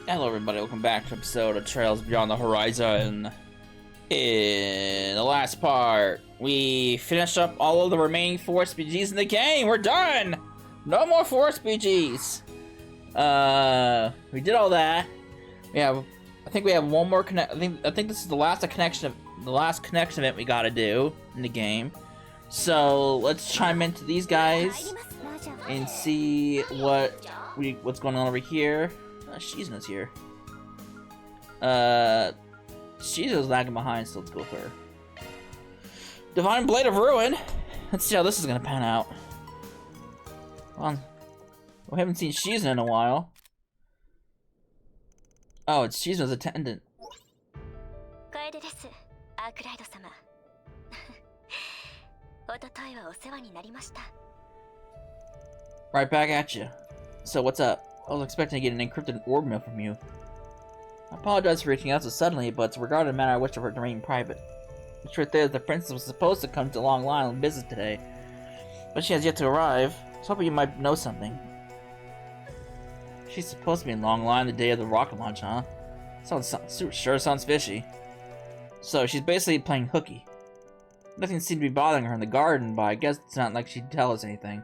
Hello everybody, welcome back to an episode of Trails Beyond the Horizon. In the last part, we finished up all of the remaining Forest BGs in the game. We're done! No more Forest BGs! We did all that. I think we have one more I think this is the last connection event we gotta do in the game. So let's chime into these guys and see what's going on over here. Shizuna's here. Shizuna's lagging behind, so let's go for her. Divine Blade of Ruin. Let's see how this is gonna pan out. Well, we haven't seen Shizuna in a while. Oh, it's Shizuna's attendant. Coldest, acquaintances. おとといはお世話になりました。 Right back at you. So what's up? I was expecting to get an encrypted orb mail from you. I apologize for reaching out so suddenly, but it's regarding a matter I wish to remain private. The truth is, the princess was supposed to come to Long Line on business today, but she has yet to arrive. I was hoping you might know something. She's supposed to be in Long Line the day of the rocket launch, huh? Sure sounds fishy. So she's basically playing hooky. Nothing seemed to be bothering her in the garden, but I guess it's not like she'd tell us anything.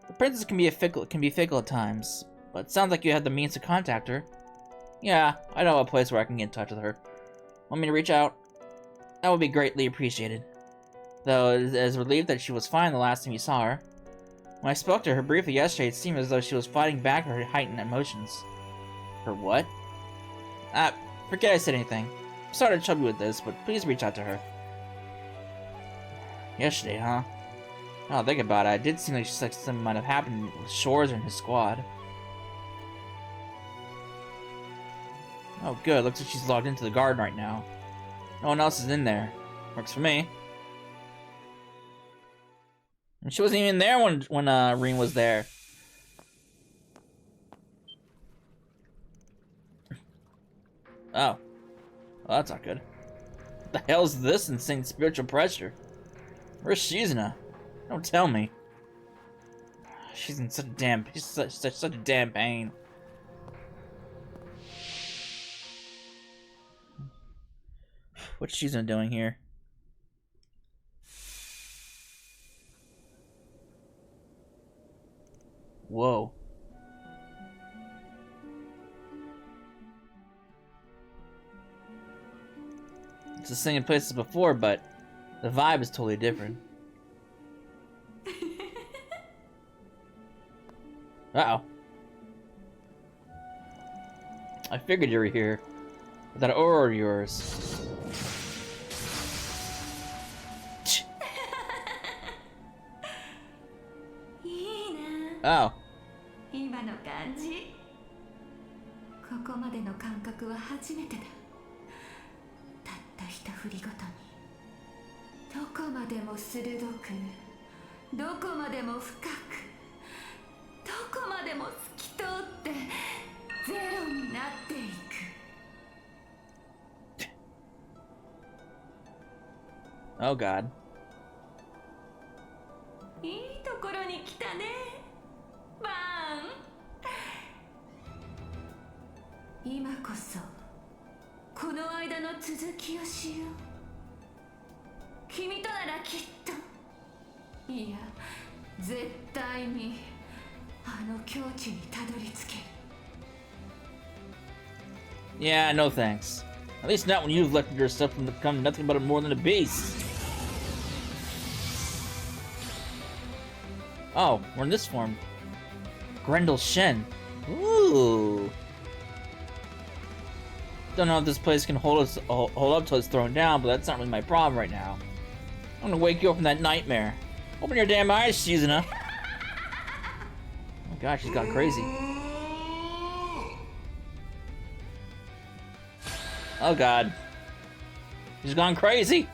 The princess can be fickle at times, but it sounds like you had the means to contact her. Yeah, I know a place where I can get in touch with her. Want me to reach out? That would be greatly appreciated. Though I was relieved that she was fine the last time you saw her. When I spoke to her briefly yesterday, it seemed as though she was fighting back her heightened emotions. Her what? Forget I said anything. I'm sorry to trouble you with this, but please reach out to her. Yesterday, huh? Now think about it, it did seem like something might have happened with Shores and his squad. Oh good, looks like she's logged into the garden right now. No one else is in there. Works for me. And she wasn't even there when Reen was there. Oh. Well, that's not good. What the hell is this insane spiritual pressure? Where's Shizuna? Don't tell me. She's in such a damn pain. What's Shizuna doing here? Whoa. It's the same place as before, but the vibe is totally different. Uh-oh. I figured you were here. With that aura of yours. Oh. 今の感じ。ここまでの感覚は初めてだ。たった一振りごとに。どこまでも鋭く、どこまでも深く。 どこまでも透き通ってゼロになっていく。Oh God. いいところに来たね、バーン。今こそこの間の続きをしよう。君とならきっと、いや、絶対に。 Yeah, no thanks. At least not when you've left yourself to become nothing but more than a beast. Oh, we're in this form. Grendel Shen. Ooh. Don't know if this place can hold up till it's thrown down, but that's not really my problem right now. I'm gonna wake you up from that nightmare. Open your damn eyes, Shizuna. Oh gosh, she's gone crazy. Oh god. She's gone crazy!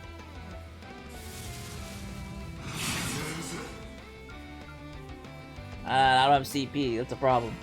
I don't have CP, that's a problem.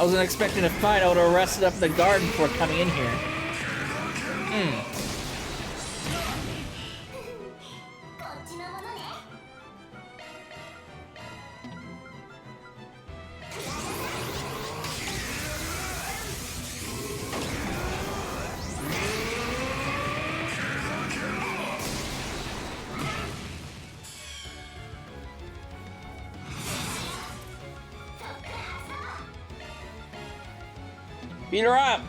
I wasn't expecting a fight. I would have rested up in the garden before coming in here. Beat her up!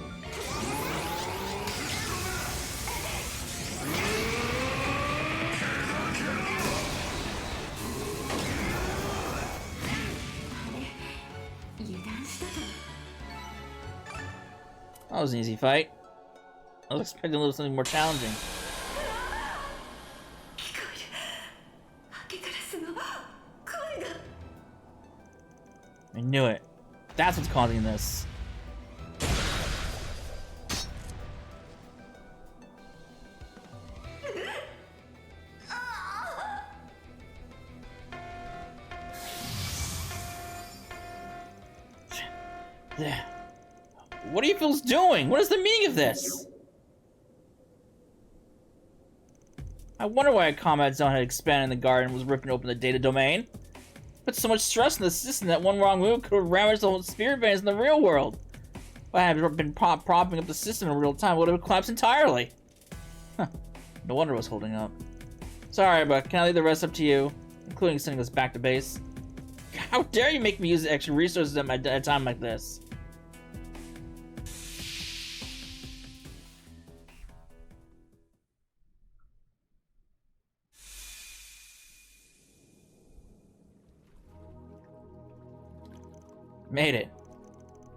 That was an easy fight. I was expecting a little something more challenging. I knew it. That's what's causing this. What are you fools doing? What is the meaning of this? I wonder why a combat zone had expanded in the garden and was ripping open the data domain. Put so much stress in the system that one wrong move could have ravaged the whole spirit veins in the real world. If I had been propping up the system in real time, it would have collapsed entirely. Huh. No wonder it was holding up. Sorry, but can I leave the rest up to you, including sending us back to base? How dare you make me use extra resources at a time like this? Made it.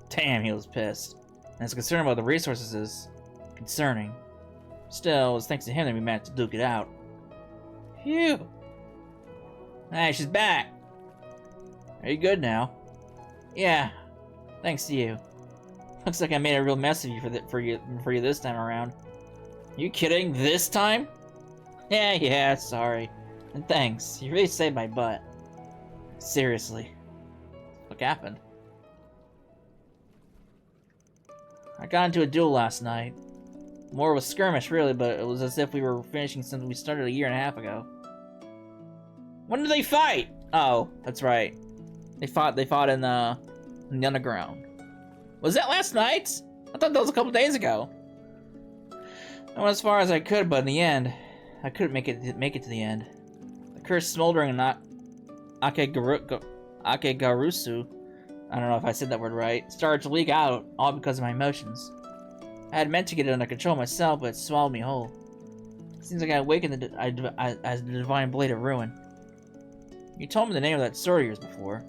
Damn, he was pissed. And his concern about the resources is concerning. Still, it was thanks to him that we managed to duke it out. Phew. Hey, she's back. Are you good now? Yeah, thanks to you. Looks like I made a real mess of you for you this time around. You kidding? This time? Yeah, sorry. And thanks. You really saved my butt. Seriously. What happened? I got into a duel last night. More of a skirmish, really, but it was as if we were finishing something we started a year and a half ago. When did they fight? Oh, that's right. They fought in the underground. Was that last night? I thought that was a couple days ago. I went as far as I could, but in the end, I couldn't make it to the end. The curse smoldering in Akegarusu, I don't know if I said that word right, started to leak out, all because of my emotions. I had meant to get it under control myself, but it swallowed me whole. It seems like I awakened as the divine blade of ruin. You told me the name of that sword of yours before.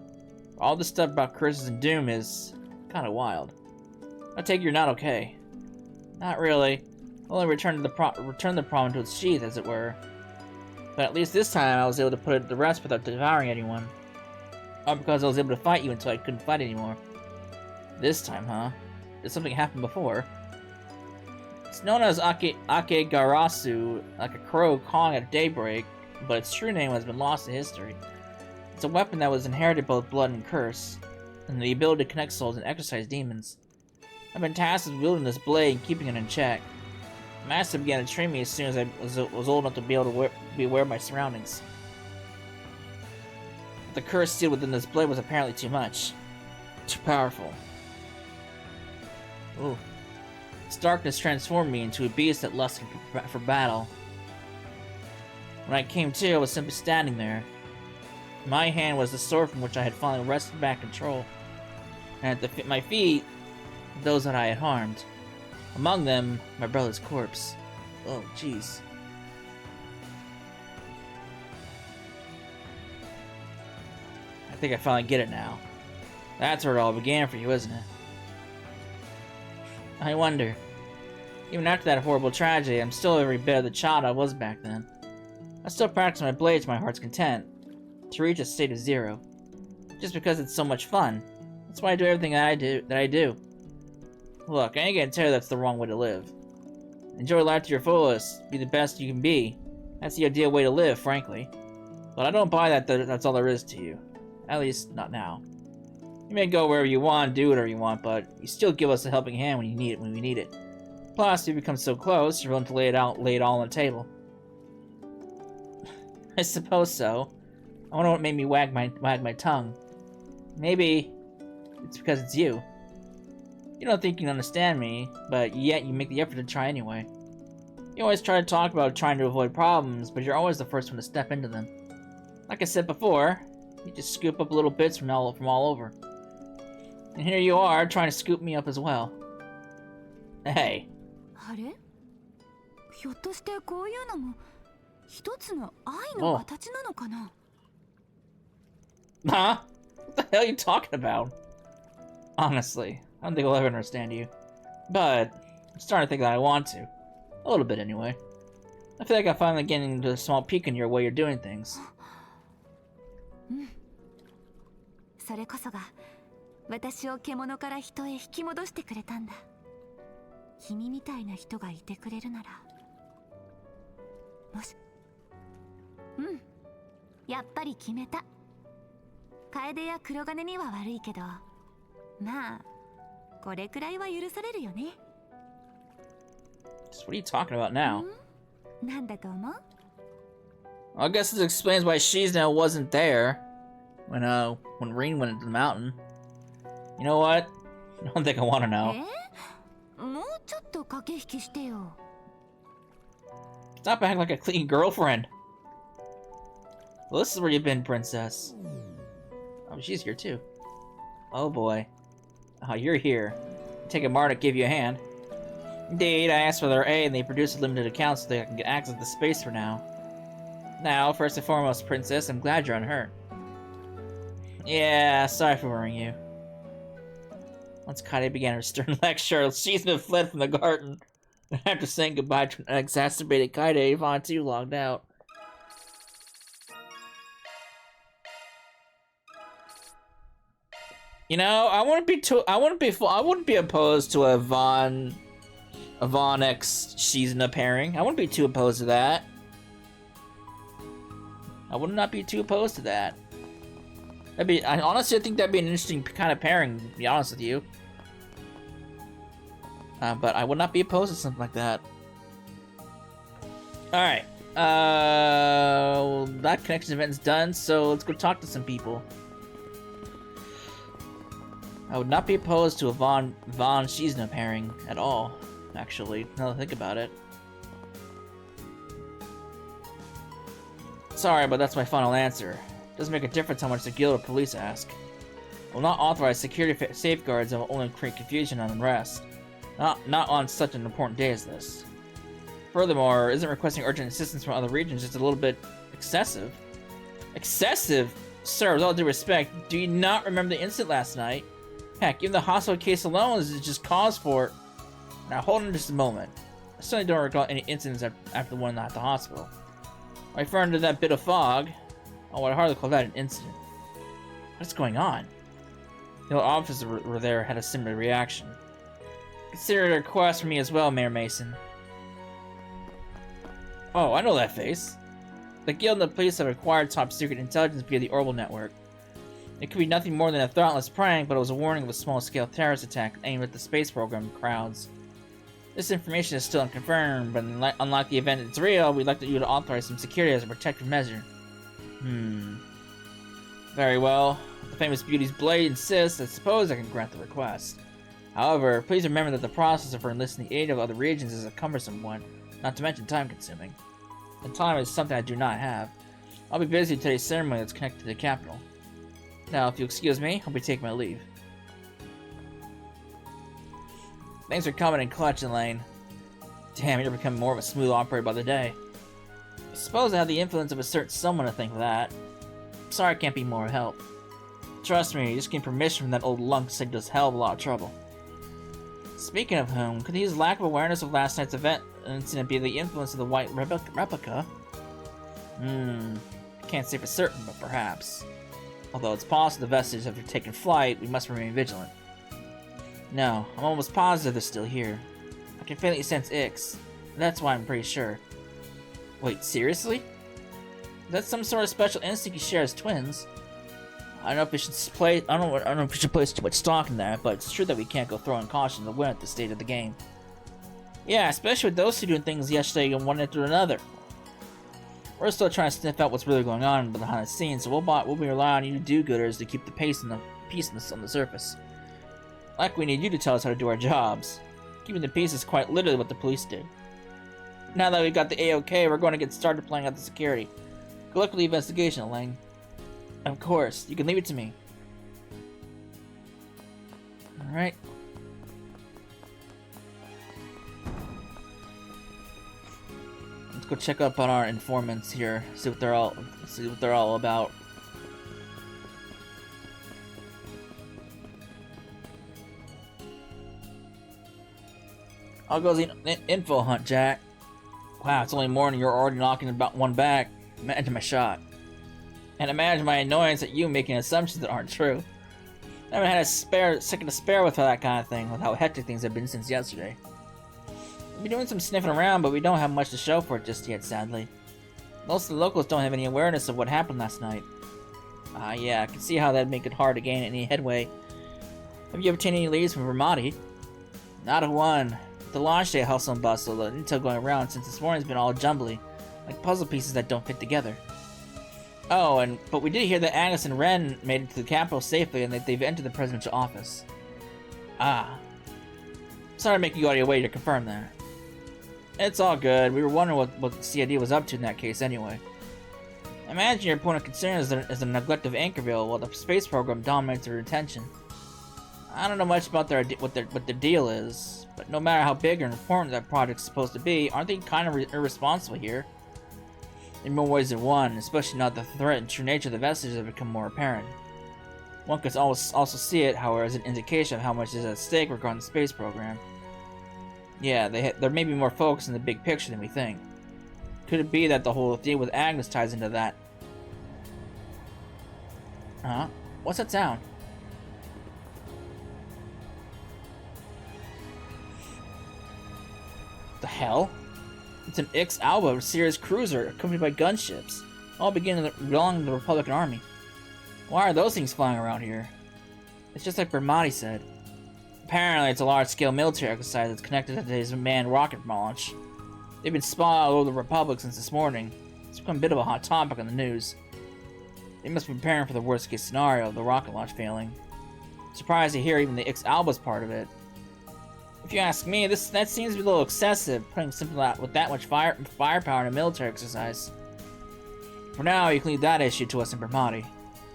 All this stuff about curses and doom is kind of wild. I take it you're not okay. Not really. I only returned the problem to its sheath, as it were. But at least this time I was able to put it to rest without devouring anyone. All because I was able to fight you until I couldn't fight anymore. This time, huh? Did something happen before? It's known as Akegarasu, like a crow cawing at daybreak, but its true name has been lost to history. It's a weapon that was inherited both blood and curse, and the ability to connect souls and exorcise demons. I've been tasked with wielding this blade and keeping it in check. Master began to train me as soon as I was old enough to be able to be aware of my surroundings. The curse sealed within this blade was apparently too much. Too powerful. Ooh. Its darkness transformed me into a beast that lusted for battle. When I came to, I was simply standing there. In my hand was the sword from which I had finally wrested back control. And at my feet, those that I had harmed. Among them, my brother's corpse. Oh, jeez. I think I finally get it now. That's where it all began for you, isn't it? I wonder. Even after that horrible tragedy, I'm still every bit of the child I was back then. I still practice my blade to my heart's content, to reach a state of zero. Just because it's so much fun. That's why I do everything that I do. Look, I ain't gonna tell you that's the wrong way to live. Enjoy life to your fullest, be the best you can be. That's the ideal way to live, frankly. But I don't buy that that's all there is to you. At least, not now. You may go wherever you want, do whatever you want, but you still give us a helping hand when we need it. Plus, you become so close, you're willing to lay it all on the table. I suppose so. I wonder what made me wag my tongue. Maybe it's because it's you. You don't think you can understand me, but yet you make the effort to try anyway. You always try to talk about trying to avoid problems, but you're always the first one to step into them. Like I said before, you just scoop up little bits from all over. And here you are, trying to scoop me up as well. Hey. あれ? ひょっとしてこういうのも一つの愛の形なのかな? Huh? What the hell are you talking about? Honestly, I don't think I'll ever understand you. But I'm starting to think that I want to. A little bit, anyway. I feel like I'm finally getting a small peek in your way you're doing things. それこそが私を獣から人へ引き戻してくれたんだ。君みたいな人がいてくれるなら。もし、やっぱり決めた。楓や黒金には悪いけど、まあこれくらいは許されるよね。So what are you talking about now? なんだと思う? I guess this explains why Shizuna wasn't there when Rin went into the mountain. You know what? I don't think I want to know. もうちょっと駆け引きしてよ。Stop acting like a clean girlfriend. Well, this is where you've been, princess. Oh, she's here too. Oh boy. Oh, you're here. Take a Marta give you a hand. Indeed, I asked for their aid and they produced a limited account so they can get access to the space for now. Now, first and foremost, princess, I'm glad you're unhurt. Yeah, sorry for worrying you. Once Kaede began her stern lecture, Shizuna fled from the garden. And after saying goodbye to an exacerbated Kaede, Yvonne too logged out. You know, I wouldn't be opposed to a Yvonne X Shizuna pairing. I wouldn't be too opposed to that. I would not be too opposed to that. Honestly, I think that'd be an interesting kind of pairing, to be honest with you. But I would not be opposed to something like that. Alright. Well, that connection event's done, so let's go talk to some people. I would not be opposed to a Von Shizuna pairing at all, actually, now that I think about it. Sorry, but that's my final answer. Doesn't make a difference how much the guild or police ask. Will not authorize security safeguards that will only create confusion and unrest. Not on such an important day as this. Furthermore, isn't requesting urgent assistance from other regions just a little bit excessive? Excessive? Sir, with all due respect, do you not remember the incident last night? Heck, even the hospital case alone is just cause for... Now hold on just a moment. I certainly don't recall any incidents after the one at the hospital. I referring to that bit of fog. Oh, I'd hardly call that an incident. What's going on? The officers were there had a similar reaction. Consider it a request from me as well, Mayor Mason. Oh, I know that face. The guild and the police have acquired top-secret intelligence via the Orbital Network. It could be nothing more than a thoughtless prank, but it was a warning of a small-scale terrorist attack aimed at the space program crowds. This information is still unconfirmed, but unlike the event it's real, we'd like you to authorize some security as a protective measure. Very well. If the famous beauty's blade insists, I suppose I can grant the request. However, please remember that the process for enlisting the aid of other regions is a cumbersome one, not to mention time-consuming. And time is something I do not have. I'll be busy with today's ceremony that's connected to the capital. Now, if you'll excuse me, I'll be taking my leave. Thanks for coming in clutch, Elaine. Damn, you're becoming more of a smooth operator by the day. I suppose I have the influence of a certain someone to thank for that. Sorry I can't be more help. Trust me, just getting permission from that old lunk saved us hell of a lot of trouble. Speaking of whom, could his lack of awareness of last night's event incident be the influence of the white replica? Can't say for certain, but perhaps. Although it's possible the vestiges have taken flight, we must remain vigilant. No, I'm almost positive they're still here. I can faintly sense Ix, and that's why I'm pretty sure. Wait, seriously? Is that some sort of special instinct you share as twins? I don't know if we should play. I don't know if we should place too much stock in that, but it's true that we can't go throwing caution to win at this stage of the game. Yeah, especially with those two doing things yesterday and one after another. We're still trying to sniff out what's really going on behind the scenes, so we'll be relying on you do-gooders to keep the peace on the surface. Like we need you to tell us how to do our jobs. Keeping the peace is quite literally what the police did. Now that we've got the A-OK, we're going to get started planning out the security. Good luck with the investigation, Lang. Of course, you can leave it to me. Alright. Let's go check up on our informants here, see what they're all about. I'll go the info hunt, Jack. Wow, it's only morning, you're already knocking about one back. Imagine my shot. And imagine my annoyance at you making assumptions that aren't true. I haven't had a second to spare with that kind of thing, with how hectic things have been since yesterday. We've been doing some sniffing around, but we don't have much to show for it just yet, sadly. Most of the locals don't have any awareness of what happened last night. Yeah, I can see how that'd make it hard to gain any headway. Have you obtained any leads from Vermati? Not a one. The launch day hustle and bustle, the intel going around since this morning's been all jumbly, like puzzle pieces that don't fit together. Oh, but we did hear that Agnes and Ren made it to the capital safely and that they've entered the presidential office. Ah. Sorry to make you go out of your way to confirm that. It's all good. We were wondering what the CID was up to in that case anyway. Imagine your point of concern is the neglect of Anchorville while the space program dominates their attention. I don't know much about what their deal is, but no matter how big or important that project's supposed to be, aren't they kind of irresponsible here? In more ways than one, especially now that the threat and true nature of the vestiges have become more apparent. One could also see it, however, as an indication of how much is at stake regarding the space program. Yeah, they're maybe more focused on the big picture than we think. Could it be that the whole deal with Agnes ties into that? Huh? What's that sound? The hell? It's an X-Alba Sirius cruiser accompanied by gunships, all belonging to the Republican Army. Why are those things flying around here? It's just like Bermati said. Apparently, it's a large-scale military exercise that's connected to today's manned rocket launch. They've been spying all over the Republic since this morning. It's become a bit of a hot topic on the news. They must be preparing for the worst-case scenario of the rocket launch failing. Surprised to hear even the X-Alba's part of it. If you ask me, that seems to be a little excessive, putting something with that much firepower in a military exercise. For now, you can leave that issue to us in Bermati.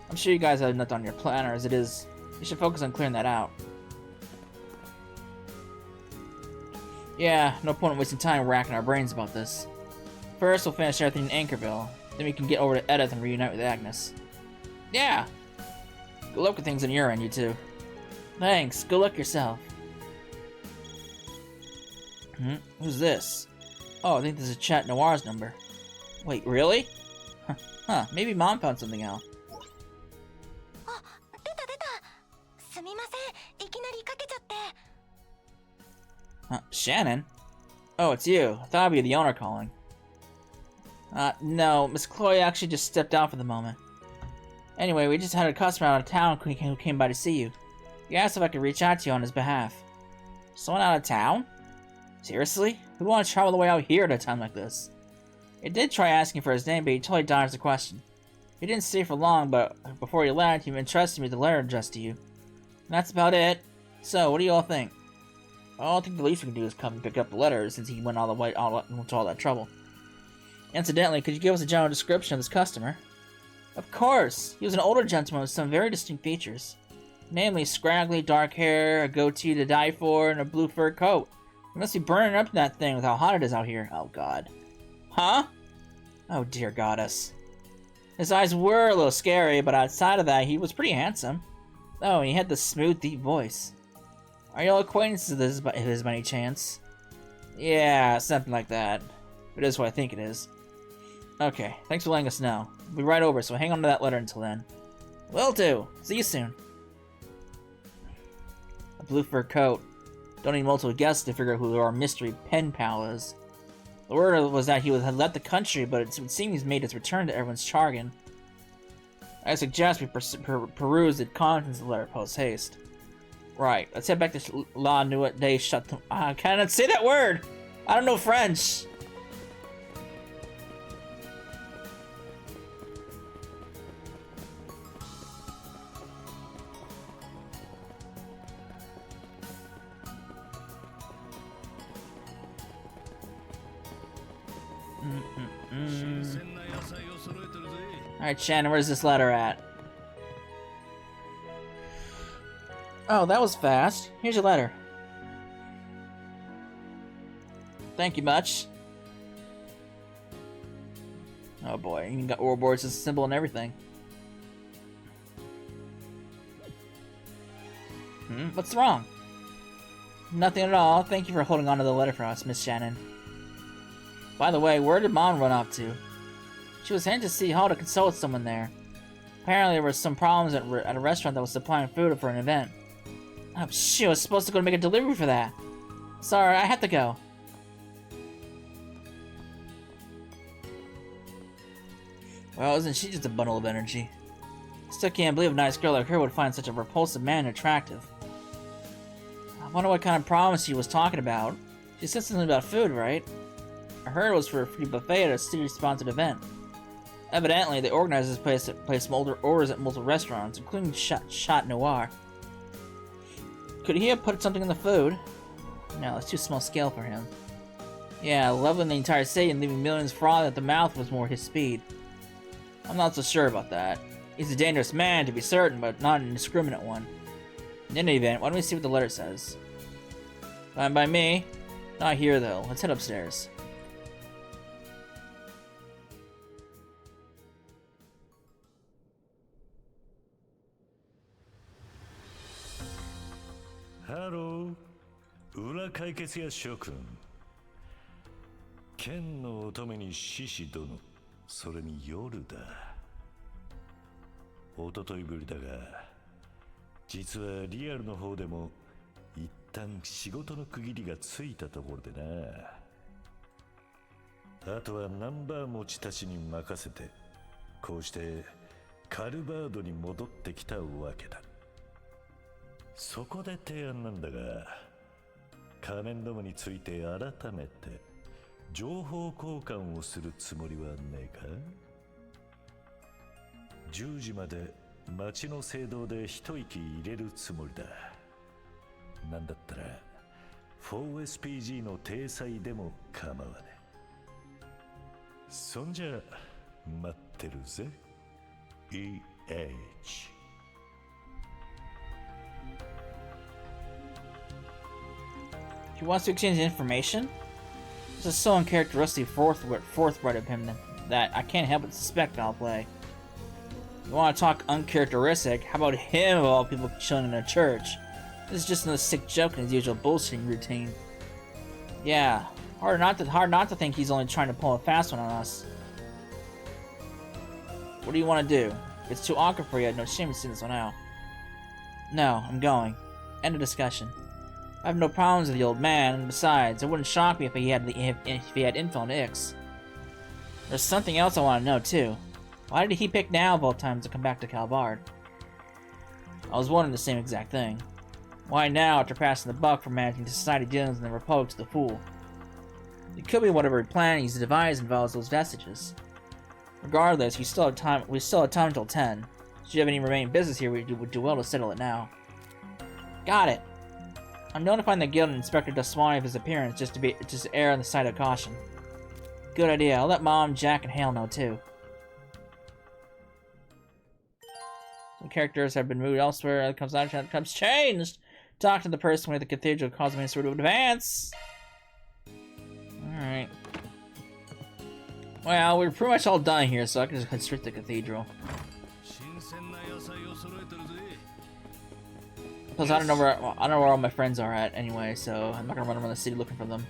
I'm sure you guys have enough on your planner as it is. You should focus on clearing that out. Yeah, no point in wasting time racking our brains about this. First, we'll finish everything in Anchorville. Then we can get over to Edith and reunite with Agnes. Yeah! Good luck with things on your end, you two. Thanks, good luck yourself. Who's this? Oh, I think this is Chat Noir's number. Wait, really? Huh, maybe Mom found something out. Shannon? Oh, it's you. I thought I'd be the owner calling. No, Miss Chloe actually just stepped out for the moment. Anyway, we just had a customer out of town who came by to see you. He asked if I could reach out to you on his behalf. Someone out of town? Seriously? Who'd want to travel the way out here at a time like this? I did try asking for his name, but he totally dodged the question. He didn't stay for long, but before he left, he entrusted me with the letter addressed to you. And that's about it. So, what do you all think? I don't think the least we can do is come and pick up the letter, since he went all the way to all that trouble. Incidentally, could you give us a general description of this customer? Of course! He was an older gentleman with some very distinct features. Namely, scraggly dark hair, a goatee to die for, and a blue fur coat. He must be burning up in that thing with how hot it is out here. Oh, God. Huh? Oh, dear goddess. His eyes were a little scary, but outside of that, he was pretty handsome. Oh, and he had the smooth, deep voice. Are you all acquaintances of his by any chance? Yeah, something like that. It is what I think it is. Okay, thanks for letting us know. We'll be right over, so hang on to that letter until then. Will do. See you soon. A blue fur coat. Don't need multiple guesses to figure out who our mystery pen pal is. The word was that he had left the country, but it would seem he's made his return to everyone's jargon. I suggest we peruse the contents of the letter post haste. Right, let's head back to La Nuit Day Shut. I cannot say that word! I don't know French! Alright, Shannon, where's this letter at? Oh, that was fast. Here's your letter. Thank you much. Oh boy, you got Ouroboros as a symbol and everything. What's wrong? Nothing at all. Thank you for holding on to the letter for us, Miss Shannon. By the way, where did Mom run off to? She was heading to City Hall to consult with someone there. Apparently there were some problems at a restaurant that was supplying food for an event. Oh shoot, I was supposed to go to make a delivery for that. Sorry, I have to go. Well, isn't she just a bundle of energy? Still can't believe a nice girl like her would find such a repulsive man attractive. I wonder what kind of problems she was talking about. She said something about food, right? I heard it was for a free buffet at a city-sponsored event. Evidently, the organizers placed orders at multiple restaurants, including Chat Noir. Could he have put something in the food? No, it's too small scale for him. Yeah, leveling the entire city and leaving millions frothing at the mouth was more his speed. I'm not so sure about that. He's a dangerous man, to be certain, but not an indiscriminate one. In any event, why don't we see what the letter says? Fine by me. Not here, though. Let's head upstairs. Hello, 裏解決屋諸君。剣の乙女に獅子殿、それに夜だ。おとといぶりだが、実はリアルの方でも一旦仕事の区切りがついたところでな。あとはナンバー持ちたちに任せて、こうしてカルバードに戻ってきたわけだ。そこで提案なんだが、仮面どもについて改めて情報交換をするつもりはねえか？10時まで町の聖堂で一息入れるつもりだ。なんだったら 4SPG の体裁でも構わねえ。そんじゃ待ってるぜ EH。 He wants to exchange information? This is so uncharacteristically forthright of him that I can't help but suspect foul play. You want to talk uncharacteristic? How about him of all people chilling in a church? This is just another sick joke in his usual bullshitting routine. Yeah, hard not to think he's only trying to pull a fast one on us. What do you want to do? If it's too awkward for you, I have no shame in seeing this one out. No, I'm going. End of discussion. I have no problems with the old man, and besides, it wouldn't shock me if he had info on Ix. There's something else I want to know, too. Why did he pick now of all times to come back to Calvard? I was wondering the same exact thing. Why now, after passing the buck from managing society dealings in the Republic to the Fool? It could be whatever plan he's devised involves those vestiges. Regardless, we still have time until 10. Should you have any remaining business here, we would do well to settle it now. Got it! I'm notifying the guild and Inspector Daswani of his appearance just to err on the side of caution. Good idea. I'll let Mom, Jack, and Hale know too. Some characters have been moved elsewhere. It comes changed. Talk to the person with the cathedral causing me sort of advance. Alright. Well, we're pretty much all done here, so I can just head straight to the cathedral. Plus, I don't know where all my friends are at anyway, so I'm not gonna run around the city looking for them.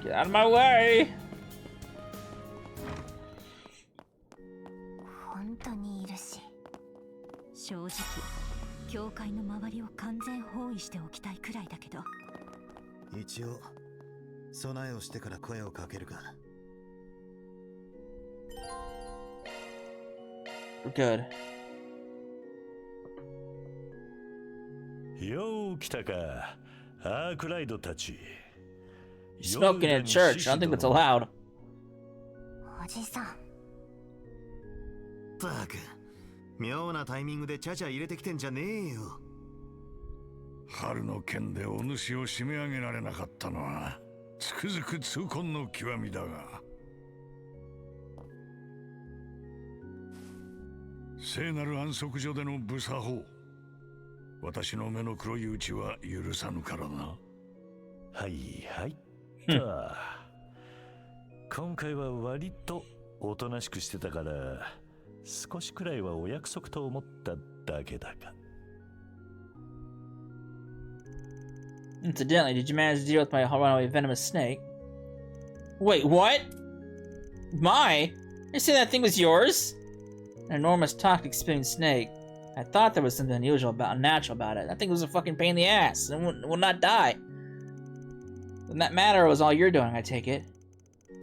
Get out of my way! 本当にいるし、正直教会の周りを完全包囲しておきたいくらいだけど。一応備えをしてから声をかけるか。We're good. よう来たか、アークライドたち。 Smoking in church. I don't think that's allowed. おじさん。ったく、妙なタイミングでチャチャ入れてきてんじゃねえよ。春の剣でお主を締め上げられなかったのはつくづく痛恨の極みだが、聖なる安息所での無作法、私の目の黒いうちは許さぬからな。はいはい今回は割とおとなしくしてたから、少しくらいはお約束と思っただけだが。Incidentally, did you manage to deal with my runaway venomous snake? Wait, what? My? You say that thing was yours? An enormous toxic spitting snake. I thought there was something unnatural about it. That thing was a fucking pain in the ass and will not die. Then that matter was all you're doing, I take it.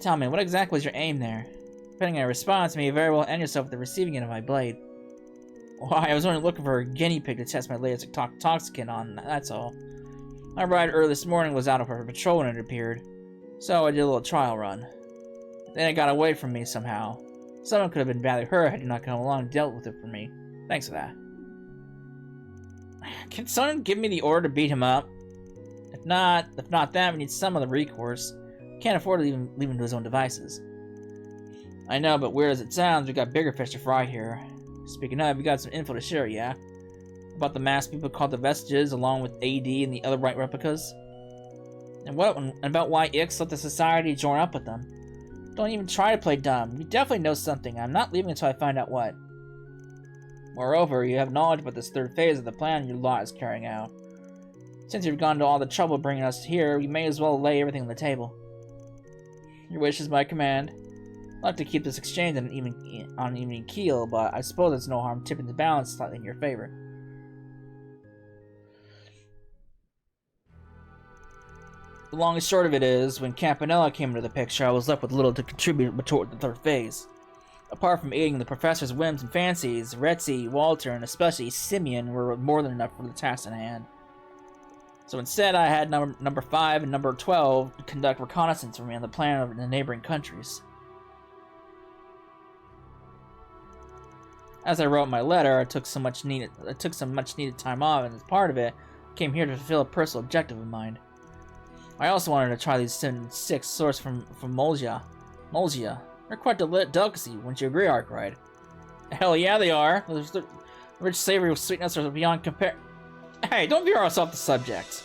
Tell me, what exactly was your aim there? Depending on your response, you may very well end yourself with the receiving end of my blade. Why, I was only looking for a guinea pig to test my latest toxicant on, that's all. My ride early this morning was out of her patrol when it appeared, so I did a little trial run. Then it got away from me somehow. Someone could have been badly hurt had you not come along and dealt with it for me. Thanks for that. Can someone give me the order to beat him up? If not that, we need some other recourse. Can't afford to leave him to his own devices. I know, but weird as it sounds, we got bigger fish to fry here. Speaking of, we got some info to share, yeah? About the mass people called the Vestiges, along with AD and the other right replicas? And about why Ix let the Society join up with them? Don't even try to play dumb. You definitely know something. I'm not leaving until I find out what. Moreover, you have knowledge about this third phase of the plan your lot is carrying out. Since you've gone to all the trouble bringing us here, we may as well lay everything on the table. Your wish is my command. I'd like to keep this exchange on an even keel, but I suppose it's no harm tipping the balance slightly in your favor. The long and short of it is, when Campanella came into the picture, I was left with little to contribute toward the third phase. Apart from aiding the professor's whims and fancies, Retzi, Walter, and especially Simeon were more than enough for the task in hand. So instead, I had number 5 and number 12 to conduct reconnaissance for me on the plan of the neighboring countries. As I wrote my letter, I took some much needed time off, and as part of it, I came here to fulfill a personal objective of mine. I also wanted to try these 6 sourced from Molgia. They're quite a delicacy, wouldn't you agree, Arkwright? Hell yeah, they are. The rich savory sweetness are beyond compare. Hey, don't veer us off the subject.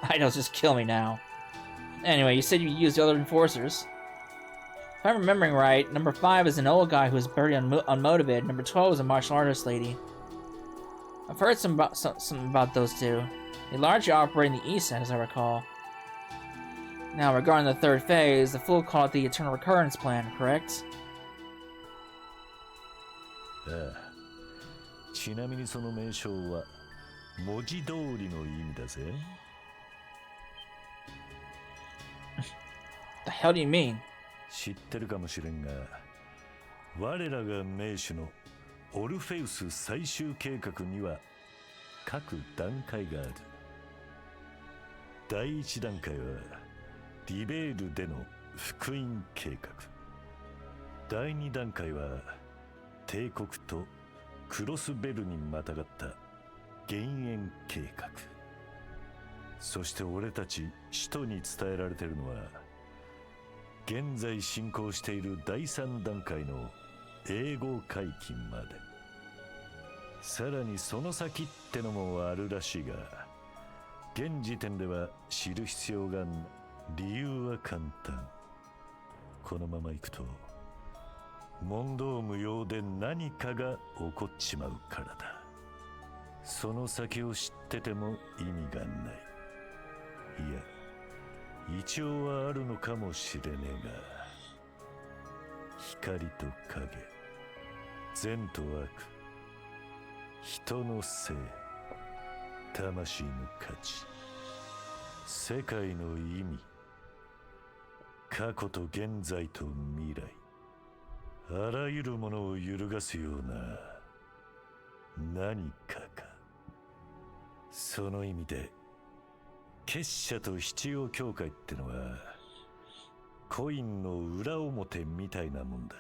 I know, just kill me now. Anyway, you said you used the other enforcers. If I'm remembering right, number 5 is an old guy who is very unmotivated. Number 12 is a martial artist lady. I've heard something about those two. They largely operate in the East End, as I recall. Now, regarding the third phase, the fool called it the Eternal Recurrence Plan, correct? ちなみにその名称は文字通りの意味だぜ。The hell do you mean? 知ってるかもしれんが、我らが名手のオルフェウス最終計画には各段階がある。第一段階はリベールでの福音計画。第二段階は帝国とクロスベルにまたがった減塩計画。そして俺たち使徒に伝えられているのは、現在進行している第3段階の英語解禁まで。さらにその先ってのもあるらしいが、現時点では知る必要がん。理由は簡単。このままいくと問答無用で何かが起こっちまうからだ。その先を知ってても意味がない。いや、一応はあるのかもしれねえが、光と影、善と悪、人の性、魂の価値、世界の意味、過去と現在と未来、あらゆるものを揺るがすような何かか。その意味で結社と七曜協会ってのはコインの裏表みたいなもんだ。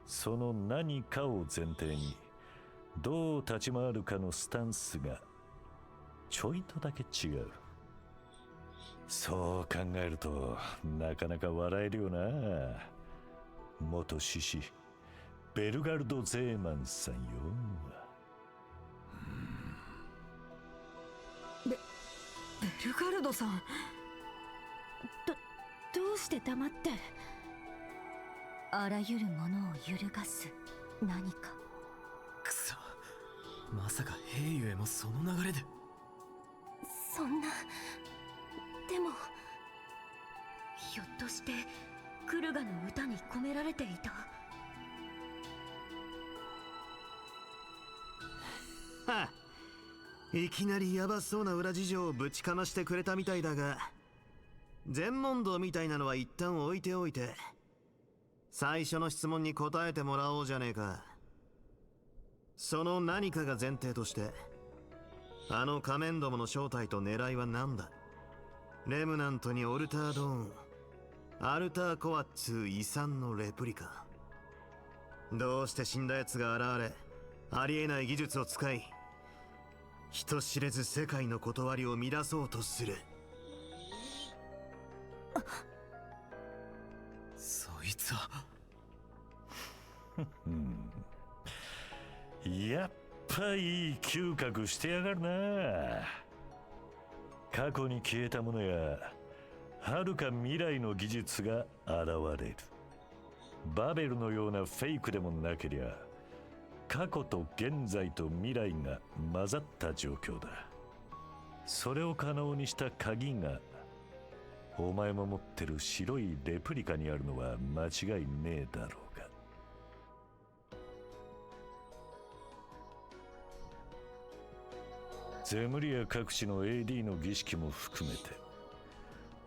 その何かを前提にどう立ち回るかのスタンスがちょいとだけ違う。そう考えるとなかなか笑えるよな。元志士ベルガルド・ゼーマンさんよ。ベルガルドさん、どうして黙って。あらゆるものを揺るがす何か。くそ、まさか兵ゆえもその流れで。そんな。でもひょっとしてクルガの歌に込められていた。はあ、いきなりヤバそうな裏事情をぶちかましてくれたみたいだが、全問答みたいなのは一旦置いておいて、最初の質問に答えてもらおうじゃねえか。その何かが前提として、あの仮面どもの正体と狙いは何だ。レムナントにオルタードーン、アルターコアっつう遺産のレプリカ。どうして死んだ奴が現れ、ありえない技術を使い、人知れず世界の断りを乱そうとする。そいつはやっぱいい嗅覚してやがるな。過去に消えたものや遥か未来の技術が現れる。バベルのようなフェイクでもなけりゃ過去と現在と未来が混ざった状況だ。それを可能にした鍵がお前も持ってる白いレプリカにあるのは間違いねえだろうが。ゼムリア各地の AD の儀式も含めて、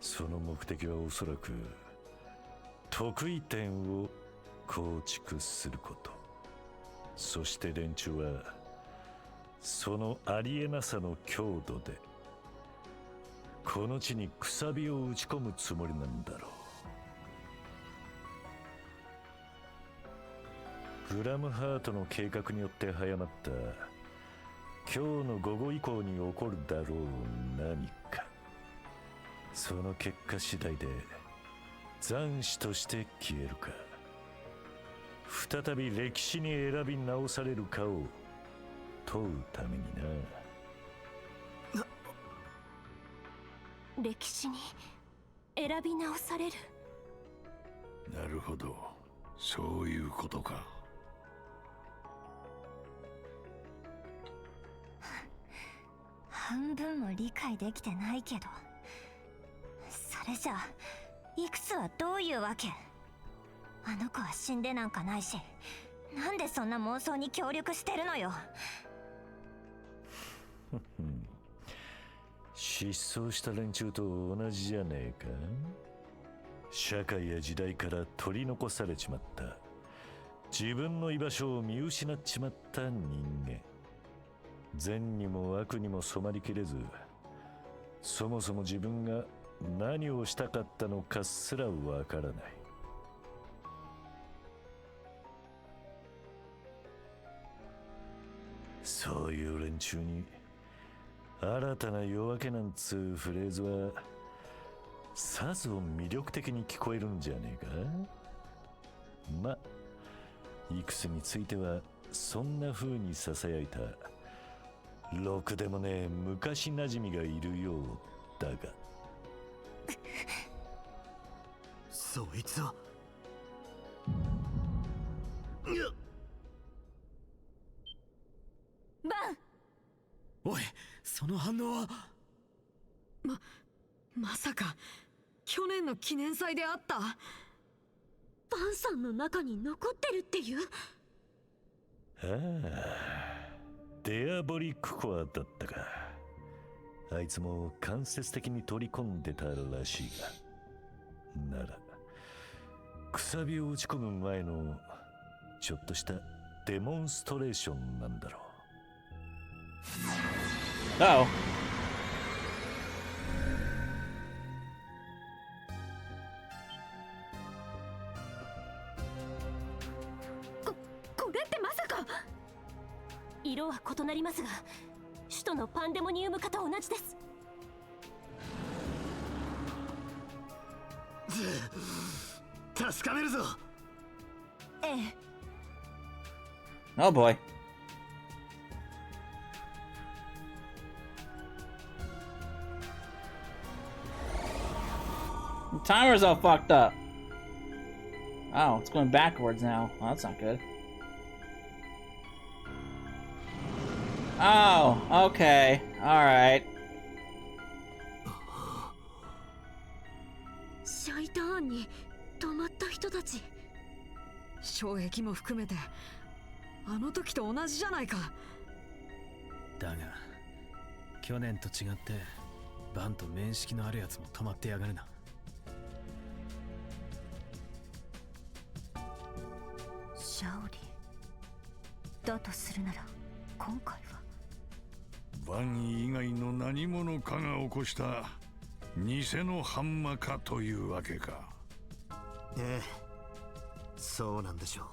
その目的はおそらく得意点を構築すること。そして連中はそのありえなさの強度でこの地にくさびを打ち込むつもりなんだろう。グラムハートの計画によって早まった今日の午後以降に起こるだろう何か。その結果次第で残滓として消えるか、再び歴史に選び直されるかを問うためにな。歴史に選び直される。なるほど、そういうことか。半分も理解できてないけど、それじゃあいくつはどういうわけ。あの子は死んでなんかないし、なんでそんな妄想に協力してるのよ。失踪した連中と同じじゃねえか。社会や時代から取り残されちまった、自分の居場所を見失っちまった人間。善にも悪にも染まりきれず、そもそも自分が何をしたかったのかすらわからない。そういう連中に新たな夜明けなんつうフレーズはさぞ魅力的に聞こえるんじゃねえか。ま、いくつについてはそんな風に囁いたろくでもねえ昔なじみがいるようだが。そいつはバン。おい、その反応は。まさか去年の記念祭であったバンさんの中に残ってるっていう。ああ、デアボリックコアだったか。あいつも間接的に取り込んでたらしいが、ならくさびを打ち込む前のちょっとしたデモンストレーションなんだろう。Oh. これってまさか。色は異なりますが、首都のパンデモニウム化と同じです。確かめるぞ。ええ。Oh boy. The timer's all fucked up. Oh, it's going backwards now. Well, that's not good. Oh, okay. Alright. シャイターンに止まった人たち、障壁も含めてあの時と同じじゃないか。だが去年と違ってバンと面識のあるやつも止まってやがるな。シャオリだとするなら今回はバン以外の何者かが起こした偽のハンマかというわけか。ええ、そうなんでしょう。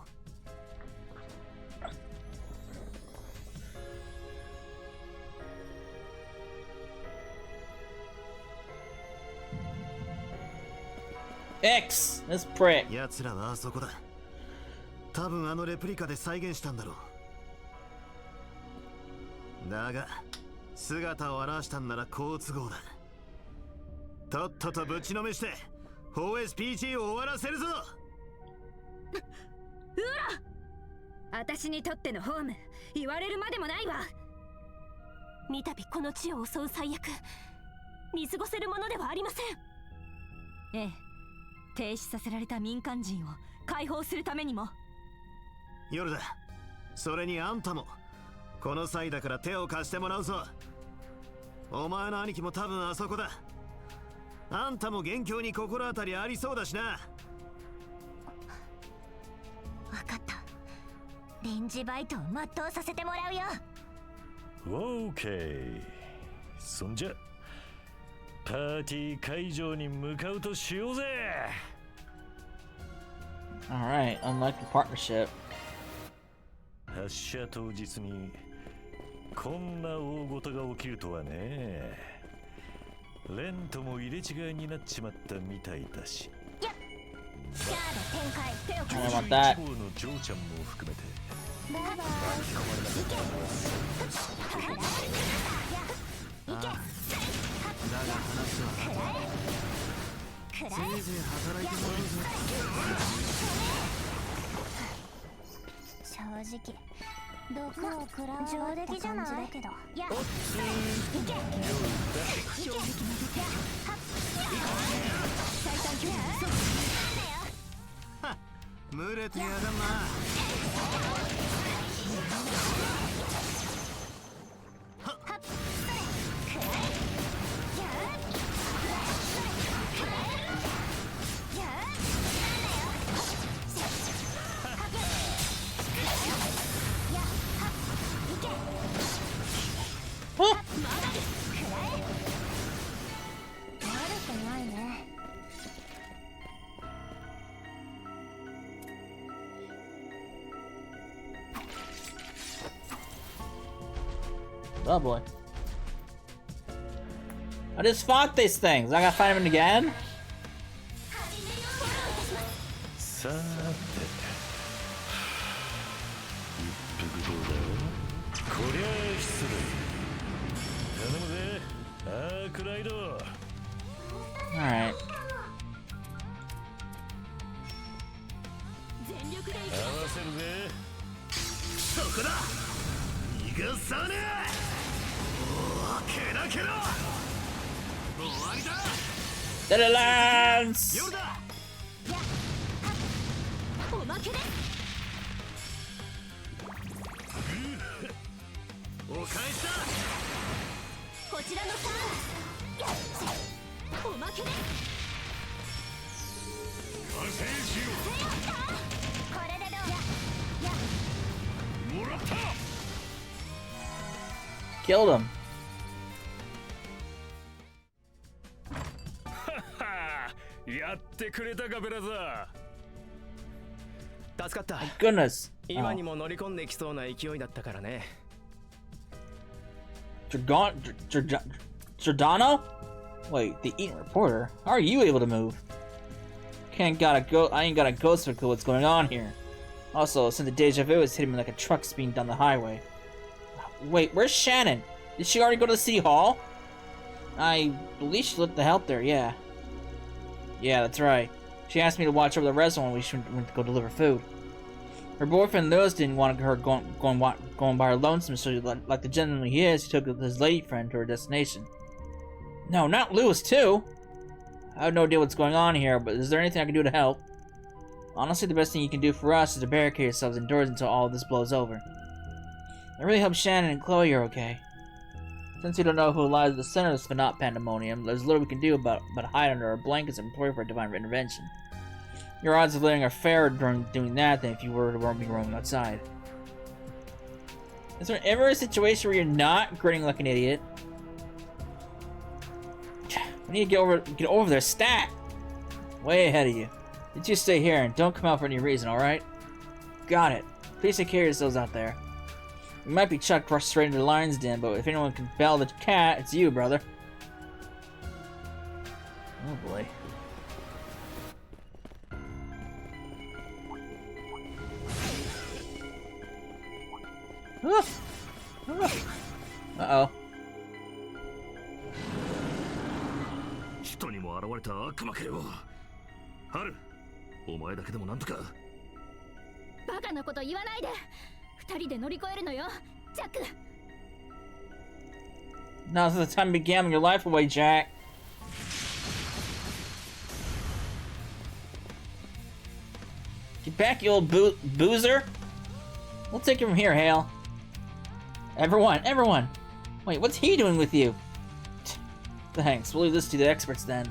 X! This prick. 奴らはあそこだ。多分あのレプリカで再現したんだろう。だが姿を現したんなら好都合だ。とっととぶちのめして 4SPG を終わらせるぞ。私にとってのホーム、言われるまでもないわ。三度この地を襲う最悪、見過ごせるものではありません。ええ、停止させられた民間人を解放するためにも。夜だ。それにあんたもこの際だから手を貸してもらうぞ。お前の兄貴も多分あそこだ。あんたも元凶に心当たりありそうだしな。分かった。臨時バイトを全うさせてもらうよ。オーケー。そんじゃパーティー会場に向かうとしようぜ。 Alright, unlikely partnership. 発射当日にこんな大事が起きるとはね。レンとも入れ違いになっちまったみたいだし。じゃあ展開、手を I don't want that. 11号のジョーちゃんも含めてバイバイ。だが話はせいぜい働いてもらうぞ。正直毒を食らわなかった感じだけど。いや、いけ。衝撃が出て。最短距離。はっ、群れてやがんな。Oh boy. I just fought these things. I gotta fight them again? さーて一服どうだ。こりゃあ失礼。頼むぜアークライド。 Alright. 合わせるぜ。そこだ。逃がさねえ。おお、ケラケラ。終わりだ。Deadlands! 夜だ。おまけで。お返しだ。こちらのターン。やっおまけで完成しよこれでどうう。もらった。 Killed him. やってくれたかベラザ助かった。 Goodness. 今にも乗り込んできそうな勢いだったからね。Giordano? Wait, the Eaton reporter? How are you able to move? I ain't got a ghost to clue what's going on here. Also, since the deja vu is hitting me like a truck speeding down the highway. Wait, where's Shannon? Did she already go to the city hall? I believe she left the help there, yeah. Yeah, that's right. She asked me to watch over the restaurant when we went to go deliver food. Her boyfriend Lewis didn't want her going by her lonesome, so like the gentleman he is, he took his lady friend to her destination. No, not Lewis too! I have no idea what's going on here, but is there anything I can do to help? Honestly, the best thing you can do for us is to barricade yourselves indoors until all of this blows over. I really hope Shannon and Chloe are okay. Since we don't know who lies at the center of this Pandamonium, there's little we can do but hide under our blankets and pray for a divine intervention. Your odds of living are fairer during doing that than if you were to be roaming outside. Is there ever a situation where you're not grinning like an idiot? We need to get over their stat! Way ahead of you. You just stay here and don't come out for any reason, alright? Got it. Please take care of yourselves out there. We might be chucked straight into the lion's den, but if anyone can bell the cat, it's you, brother. Oh boy. Uh-oh. 人にも現れた悪魔かよ。ハル、お前だけでもなんとか。バカなこと言わないで。二人で乗り越えるのよ、ジャック。Now's the time to be gambling your life away, Jack. Get back, you old boozer. We'll take it from here, Hale. Everyone. Wait, what's he doing with you? Thanks. We'll leave this to the experts then.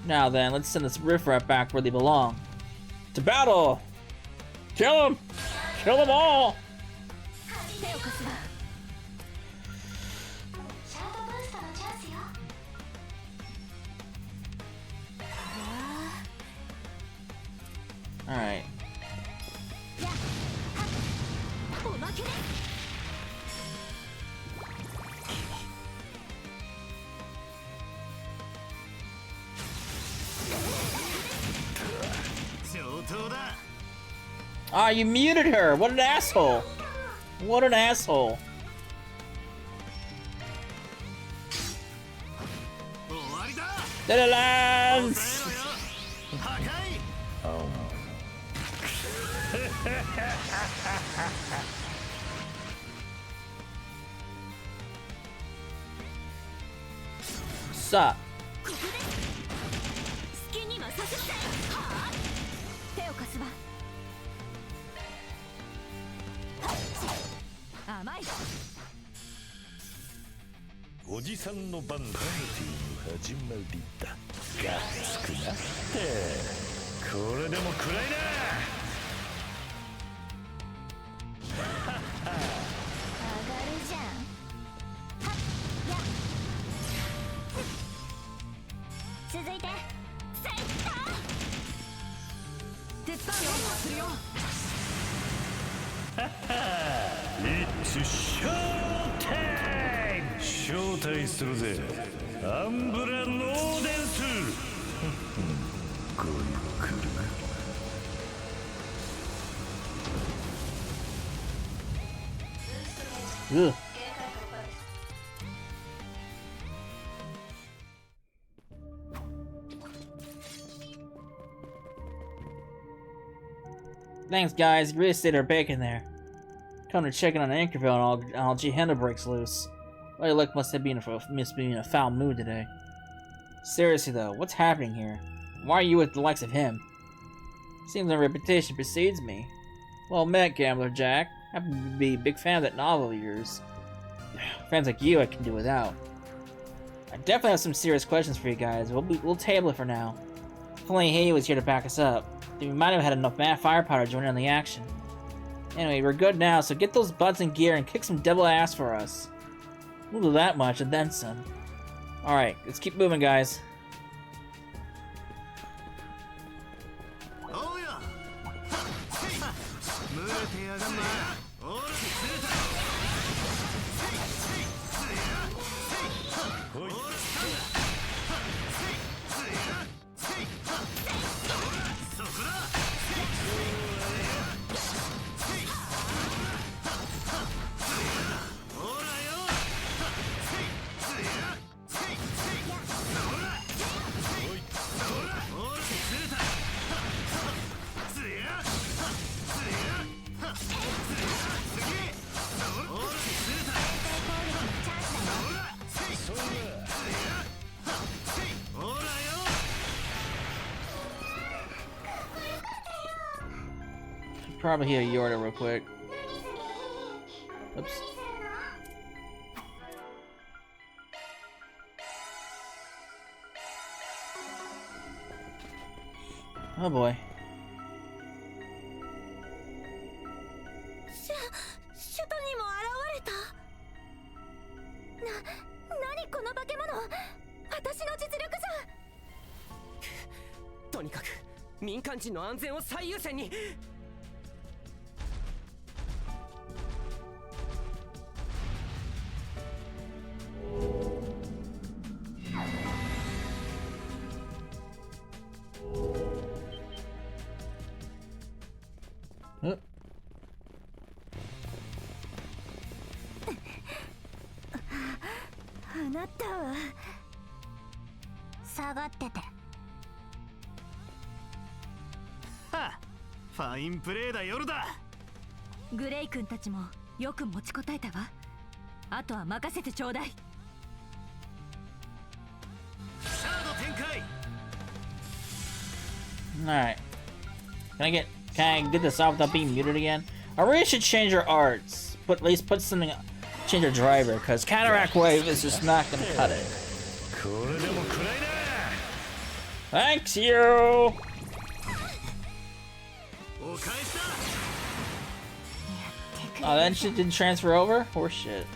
Now then, let's send this riffraff back where they belong. To battle! Kill them! Kill them all! Alright. Ah, you muted her! What an asshole! What an asshole! Lance! Sup? Oji-sanの番パーティーの始まりだ。がっつくなって。これでも食らいな。続いて鉄板よするよ。It's showtime! 招待するぜ。アンブラノーデンス。ごゆっくり。Ugh. Thanks, guys. You really stayed our bacon there. Come to check in on Anchorville and all G-Henda breaks loose. Well, your luck must be in a foul mood today. Seriously though, what's happening here? Why are you with the likes of him? Seems my reputation precedes me. Well met, Gambler Jack. Happen to be a big fan of that novel of yours. Fans like you I can do without. I definitely have some serious questions for you guys. We'll table it for now. If only Hay was here to back us up, then we might have had enough firepower to join in on the action. Anyway, we're good now, so get those butts in gear and kick some devil ass for us. We'll do that much and then some. Alright, let's keep moving, guys. Probably hear Yorda real quick. Oops. Oh boy. 首都にも現れた。何この化け物。私の実力じゃ。とにかく民間人の安全を最優先に。あなたは下がってて。はっ、ファインプレーだ夜だ。グレイ君たちもよく持ちこたえたわ。あとは任せてちょうだい。シャード展開。 Alright. Can I get this off without being muted again? I really should change our arts. At least put something. Change our driver, because Cataract Wave is just not gonna cut it. Thanks you! Oh, that shit didn't transfer over? Horse shit.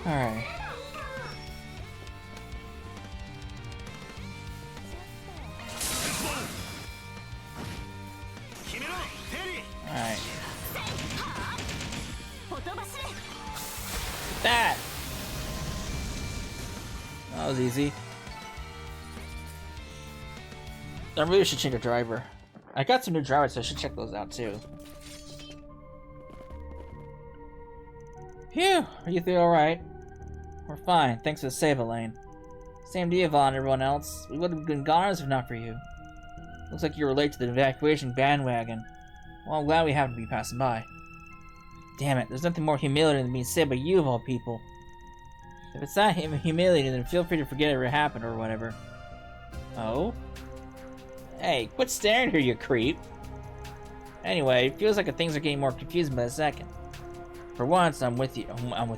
Alright. Alright. That! That was easy. I really should change a driver. I got some new drivers, so I should check those out too. Phew! Are you three alright? We're fine, thanks for the save, Elaine. Same to you, Vaughn, and everyone else. We would have been goners if not for you. Looks like you were late to the evacuation bandwagon. Well, I'm glad we happened to be passing by. Damn it, there's nothing more humiliating than being saved by you of all people. If it's not humiliating, then feel free to forget it ever happened or whatever. Oh? Hey, quit staring here, you creep. Anyway, it feels like things are getting more confusing by the second. For once, I'm with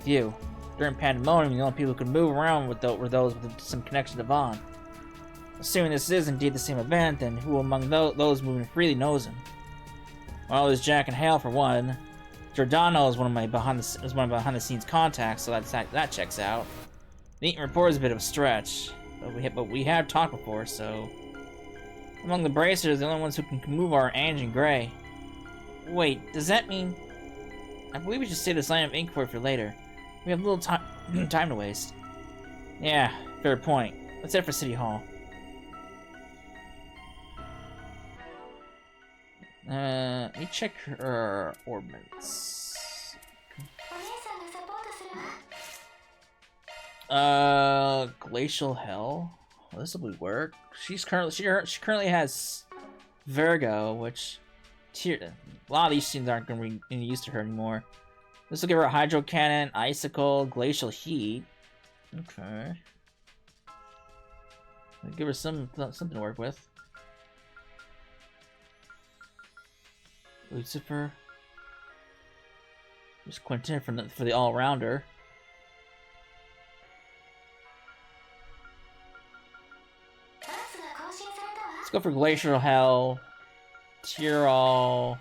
you. During Pandamonium, the only people who could move around were those with some connection to Vaughn. Assuming this is indeed the same event, then who among those moving freely knows him? Well, there's Jack and Hale for one. Giordano is one of my behind-the-scenes contacts, so that checks out. The Eaton report is a bit of a stretch, but we have talked before, so. Among the bracers, the only ones who can move are Ange and Gray. Wait, does that mean? I believe we should save this line of inquiry for later. We have little time to waste. Yeah, fair point. Let's head for City Hall. Let me check her orbits. Glacial Hell. Well, this will work. She currently has Virgo, which a lot of these scenes aren't going to be any use to her anymore. This will give her a hydro cannon, icicle, glacial heat. Okay. I'll give her something to work with. Lucifer. There's Quentin for the all-rounder. Let's go for Glacial Hell, Tyrol,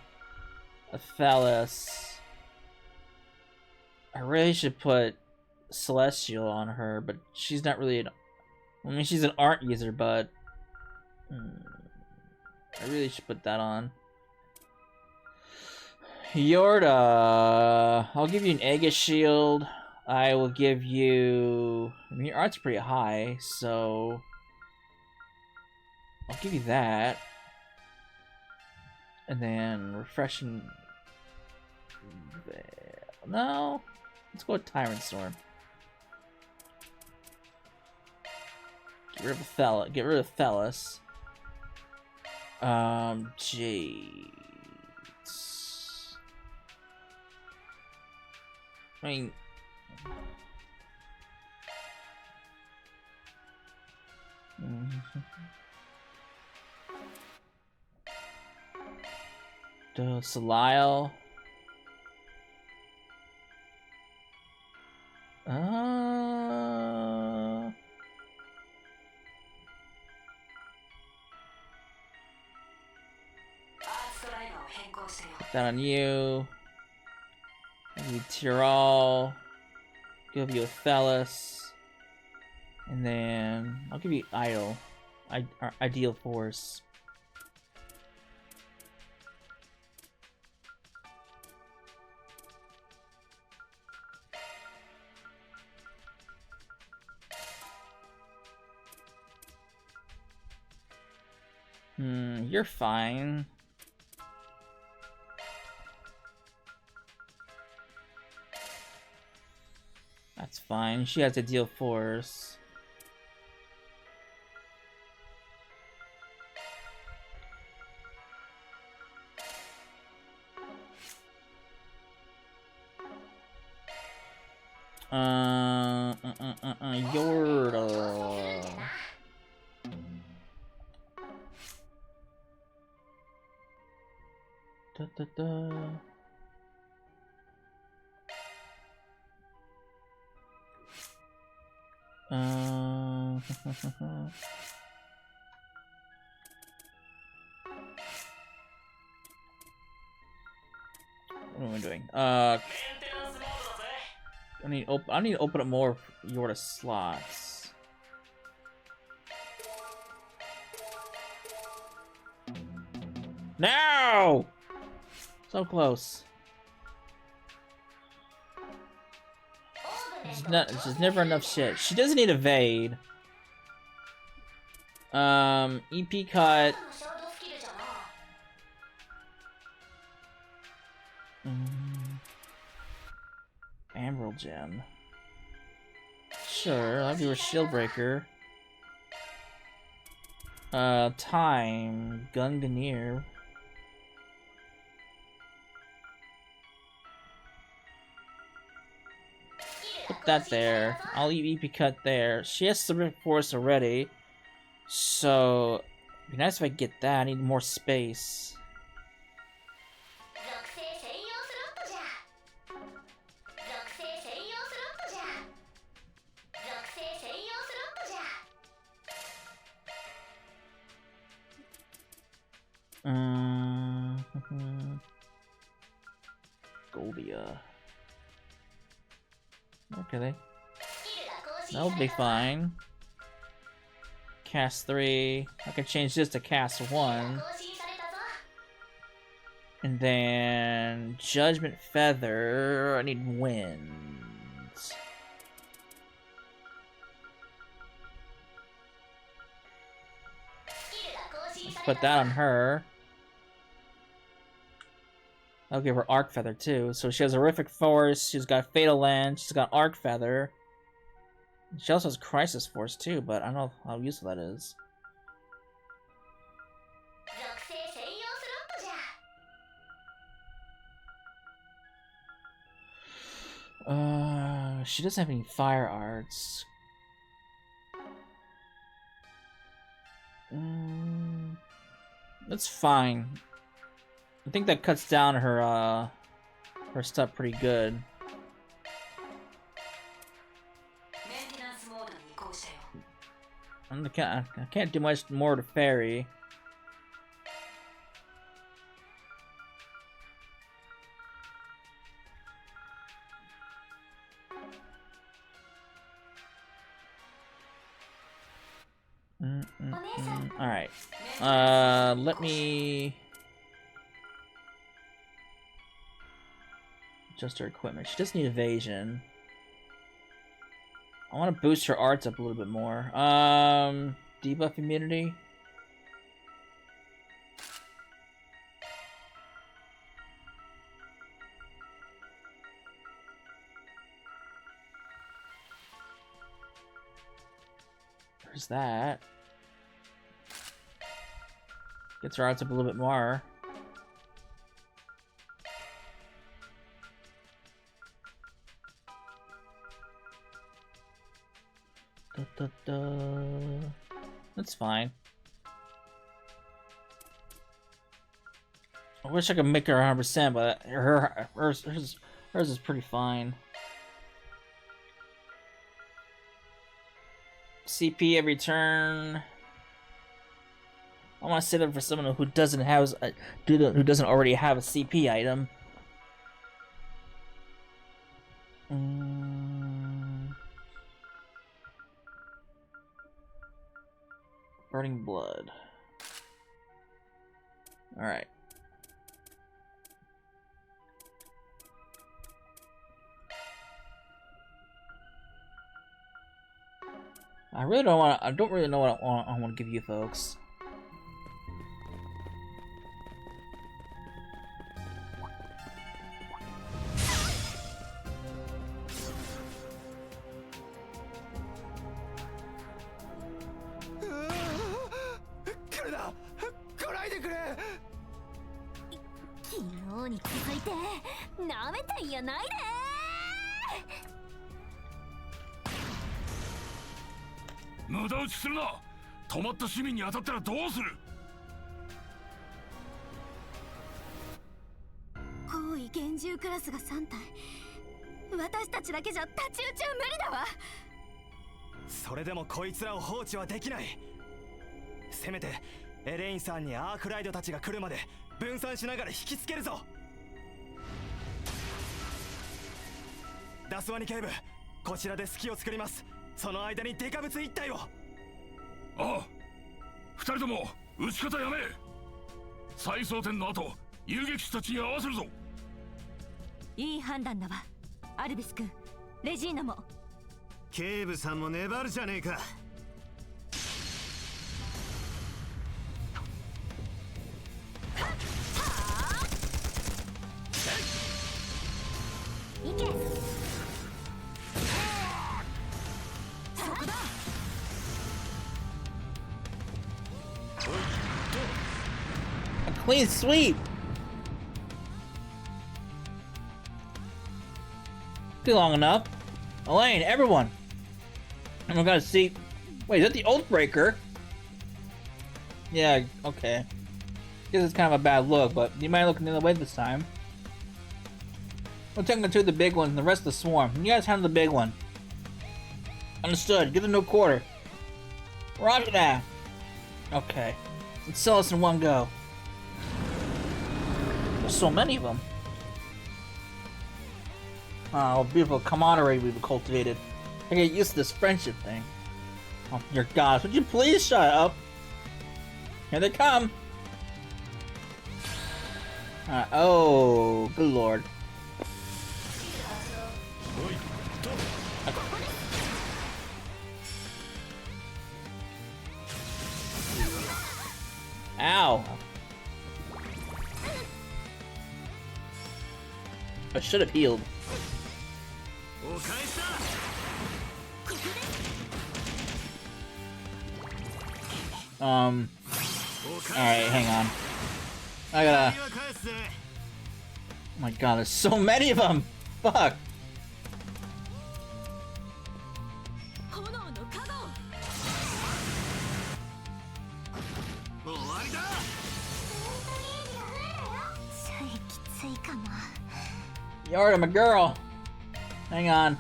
Athelis. I really should put Celestial on her, but she's not really an... I mean, she's an art user, but... I really should put that on. Yorda, I'll give you an Aegis Shield. I will give you... I mean, your art's pretty high, so... I'll give you that. And then refreshing... No. Let's go with Tyrant Storm. Get rid of Thelis. Jades. I mean... Salile. Put that on you. Give you Tyrol. Give you Athelis. And then I'll give you Idle. Ideal Force. You're fine. That's fine. She has to deal force. Yorda. Da, da, da. What am I doing? I need to open up more Yorda slots. No! So close. It's just never enough shit. She doesn't need evade. EP cut. Emerald gem. Sure, I'll give her shield breaker. Time. Gunganier. Put that there. I'll leave EP cut there. She has Terrific Force already. So, it'd be nice if I get that. I need more space. Goldia. Okay, that'll be fine. Cast 3. I can change this to cast 1. And then Judgment Feather. I need winds. Let's put that on her. I'll give her Arc Feather too. So she has Horrific Force, she's got Fatal Land, she's got Arc Feather. She also has Crisis Force too, but I don't know how useful that is. She doesn't have any fire arts. That's fine. I think that cuts down her stuff pretty good. I can't do much more to Fairy. Alright. Let me adjust her equipment. She does need evasion. I want to boost her arts up a little bit more. Debuff immunity. There's that. Gets her arts up a little bit more. That's fine. I wish I could make her 100%, but hers is pretty fine. CP every turn. I want to set up for someone who doesn't already have a CP item. Burning blood. All right. I don't really know what I want to give you folks.クラスが3体。私たちだけじゃ太刀打ちは無理だわ。それでもこいつらを放置はできない。せめてエレインさんにアークライドたちが来るまで分散しながら引きつけるぞ。ダスワニ警部、こちらで隙を作ります。その間にデカブツ1体を。ああ、2人とも撃ち方やめ。再装填の後、遊撃士たちに合わせるぞ。いい判断だわ。アルビス君、レジーナも。警部さんも粘るじゃねえか。いけ。そこだ。A clean sweep. Too long enough. Elaine, everyone. And we're gonna see. Wait, is that the Oathbreaker? Yeah, okay. Guess it's kind of a bad look, but you might look the other way this time. We'll take them to the big one and the rest of the swarm. You guys handle the big one. Understood. Give them no quarter. Roger that. Okay. Let's sell us in one go. There's so many of them. Oh, beautiful camaraderie we've cultivated. I get used to this friendship thing. Oh, your gosh, would you please shut up? Here they come. Oh, good lord. Ow. I should have healed. Alright, hang on. I gotta... Oh my god, there's so many of them! Fuck! いかも。 Yarda, my girl. Hang on.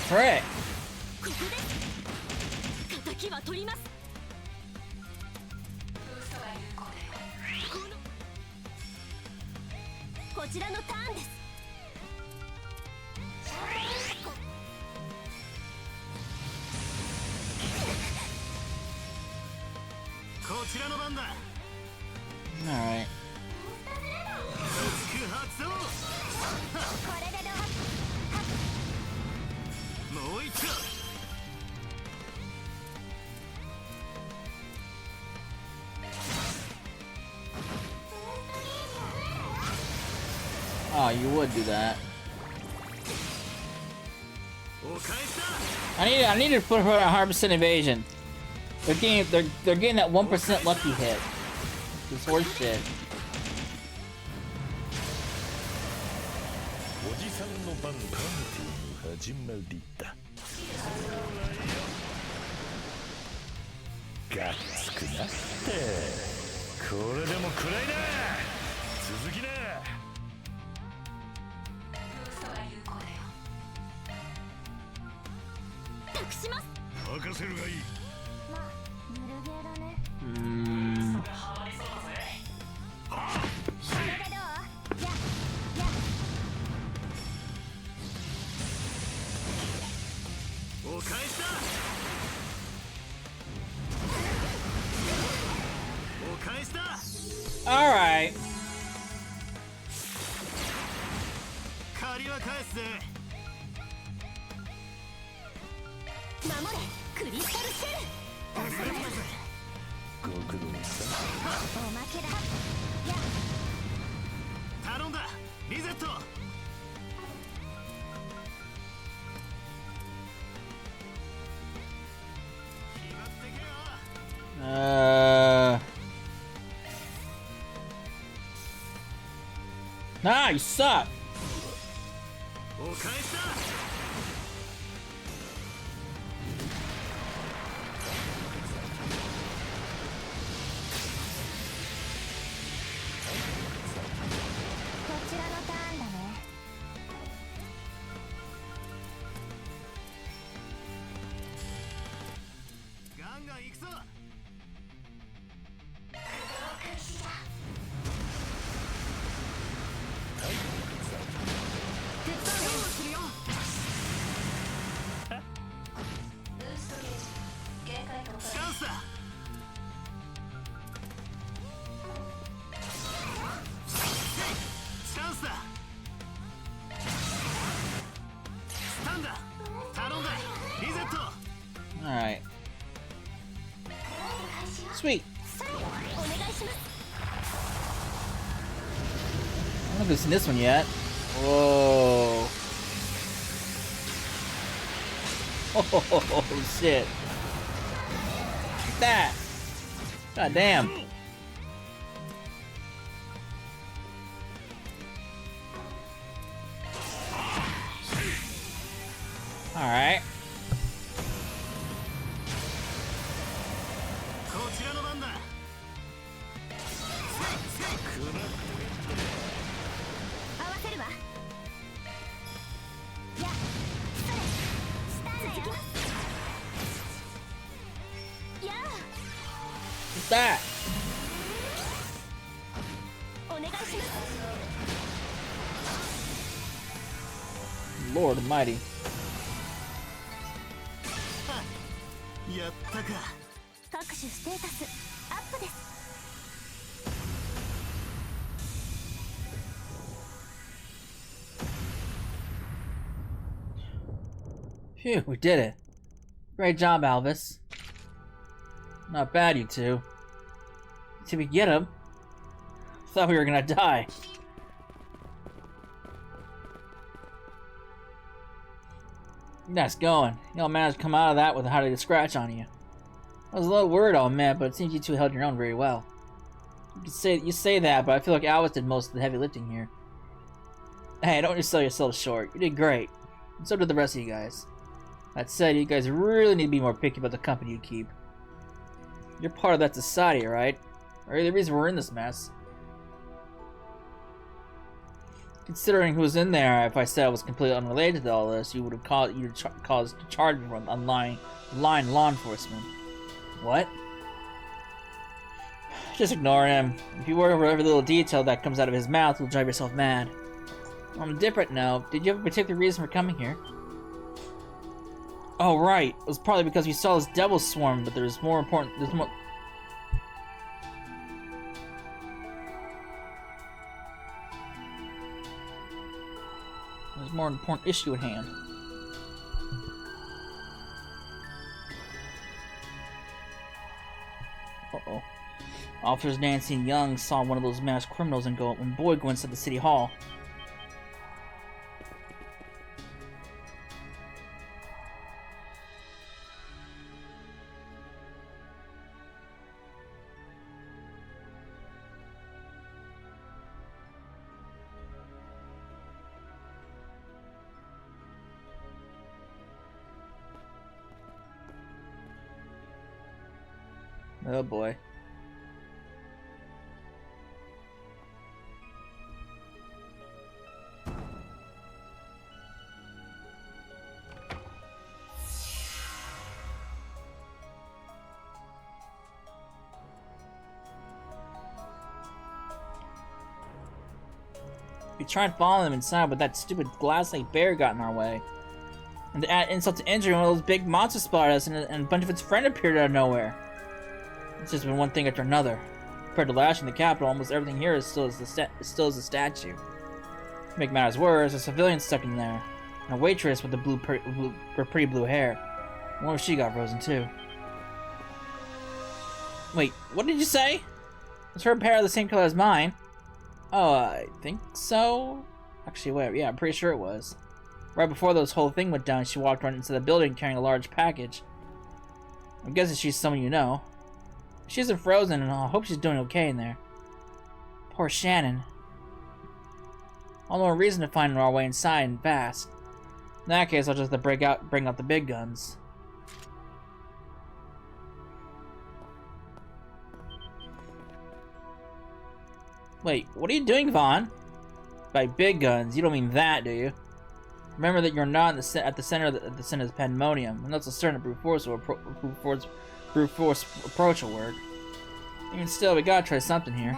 Frick. 敵は取ります。こちらのターンです。こちらの番だ。 Alright. 発動。これでどう？もう一丁。 Oh, you would do that. I need to put her at 100% evasion. They're getting that 1% lucky hit. This horse shit. おじさんの番パーティー始まりだ。がっつくなって。これでも暗いな。続きな。 任せるがいい。まあ、ぬるゲーだね。それでどう？や。お返しだ。お返しだ。 All right. 借りは返すぜ。 守れクリスタルシェル。ご苦労さん。おまけだ。や。頼んだ。リゼット。 Nah, you suck. お返しだ。 こちらのターンだね。ガンガン行くぞ。 チャンスだ。 チャンスだ。スタンだ。頼んだ。リゼット。 All right. Sweet. お願いします。 I don't think I've seen this one yet. Whoa. Oh shit. Look at that. God damn. All right. こちらの番だ。 合わせるわ。や。それ。スタンだよ。やあ。 What's that? お願いします。 Lord Almighty. やったか。各種ステータスアップです。 Phew, we did it. Great job, Alvis. Not bad, you two. Did we get him? Thought we were gonna die. Nice going. You all managed to come out of that with hardly a scratch on you. I was a little worried, all man, but it seems you two held your own very well. You say that, but I feel like Alvis did most of the heavy lifting here. Hey, don't just sell yourself short. You did great. And so did the rest of you guys. That said, you guys really need to be more picky about the company you keep. You're part of that society, right? Or the reason we're in this mess. Considering who's in there, if I said I was completely unrelated to all this, you'd cause to charge me from line law enforcement. What? Just ignore him. If you worry over every little detail that comes out of his mouth, you'll drive yourself mad. On a different note, did you have a particular reason for coming here? Oh right, it was probably because we saw this devil swarm, but there's more important. There's more important issue at hand. Uh-oh. Officers Nancy and Young saw one of those masked criminals and Boyd go inside the city hall. Oh boy. We tried following them inside, but that stupid glass-like bear got in our way. And to add insult to injury, one of those big monsters spotted us, and a bunch of its friends appeared out of nowhere. It's just been one thing after another. Compared to last in the capital, almost everything here is still as a statue. To make matters worse, a civilian stuck in there, and a waitress with the pretty blue hair. I wonder if she got frozen too. Wait, what did you say? Was her hair the same color as mine? Oh, I think so. Actually, wait, yeah, I'm pretty sure it was. Right before this whole thing went down, she walked right into the building carrying a large package. I'm guessing she's someone you know. She isn't frozen, and I hope she's doing okay in there. Poor Shannon. All the more reason to find our way inside and fast. In that case, I'll just have to bring out the big guns. Wait, what are you doing, Vaughn? By big guns, you don't mean that, do you? Remember that you're not at the center of the Pandamonium, and that's a certain brute force approach will work. Even still, we gotta try something here.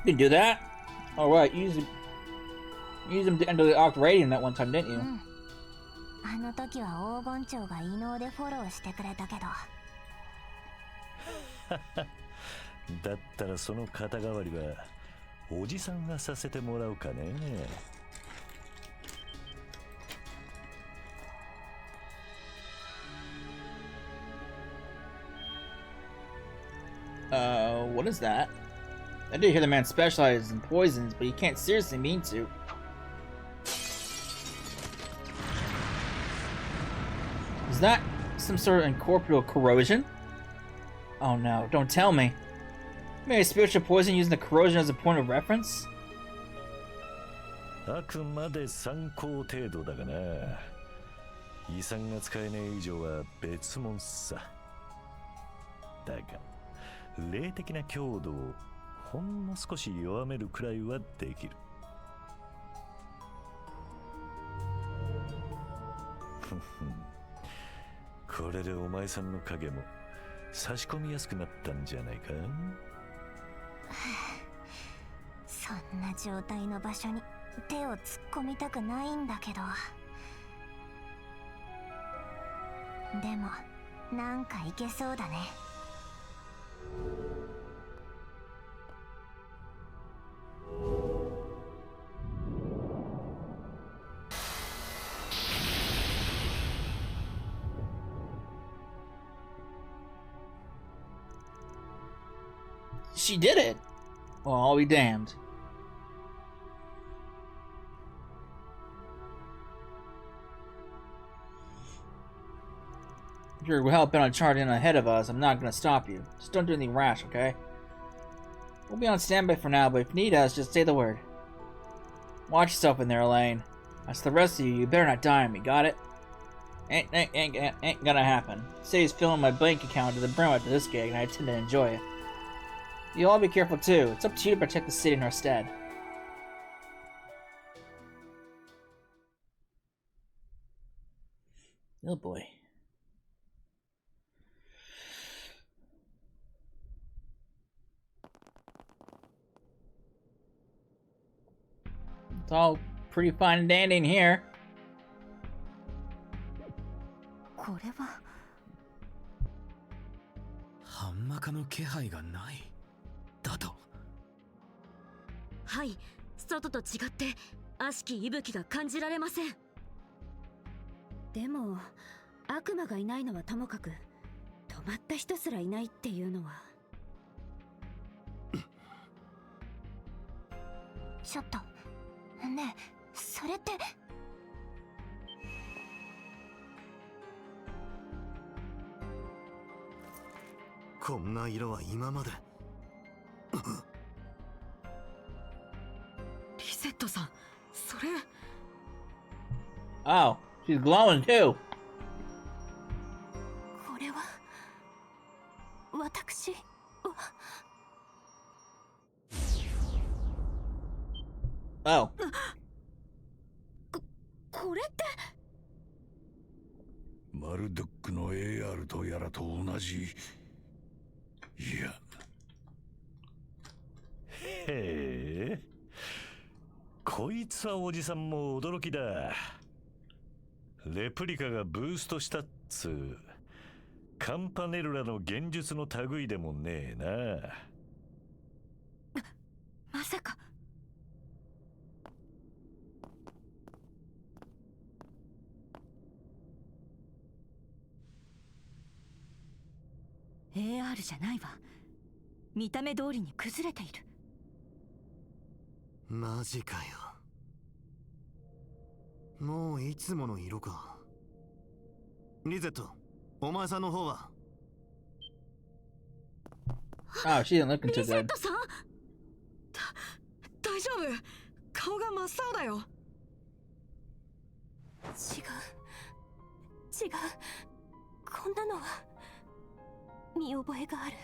You can do that? Alright, use them to enter the Arc Radium that one time, didn't you? あの時は黄金蝶が異能でフォローしてくれたけどだったらその肩代わりはおじさんがさせてもらうかね。What is that? I did hear the man specializes in poisons, but he can't seriously mean to. Is that some sort of incorporeal corrosion? Oh no, don't tell me. Maybe spiritual poison using the corrosion as a point of reference? あくまで参考程度だがな。遺産が使えねえ以上は別物さ。だが、霊的な強度をほんの少し弱めるくらいはできる。これでお前さんの影も差し込みやすくなったんじゃないか。そんな状態の場所に手を突っ込みたくないんだけど。でもなんかいけそうだね。She did it! Well, I'll be damned. If you're hell bent on charging ahead of us, I'm not gonna stop you. Just don't do anything rash, okay? We'll be on standby for now, but if you need us, just say the word. Watch yourself in there, Elaine. As to the rest of you, you better not die on me, got it? Ain't gonna happen. City's filling my bank account to the brim after this gig, and I tend to enjoy it. You'll all be careful too. It's up to you to protect the city in our stead. Oh boy. It's all pretty fine and dandy in here. これはハンマカの気配がないだと。はい、外と違って悪しき息吹が感じられません。でも悪魔がいないのはともかく、止まった人すらいないっていうのはちょっとねえ、それって。こんな色は今まで。リセットさん、それ。Oh, she's glowing too. これは私は。Oh. これって。マルドックの AR とやらと同じ。いや。へえ。こいつはおじさんも驚きだ。レプリカがブーストしたっつうカンパネルラの幻術の類でもねえな。まさか。AR じゃないわ。見た目通りに崩れている。マジかよ。もういつもの色か。リゼット、お前さんの方は。Oh, she didn't look too リセッ good. トさん、大丈夫？顔が真っ青だよ。違う。こんなのは見覚えがある。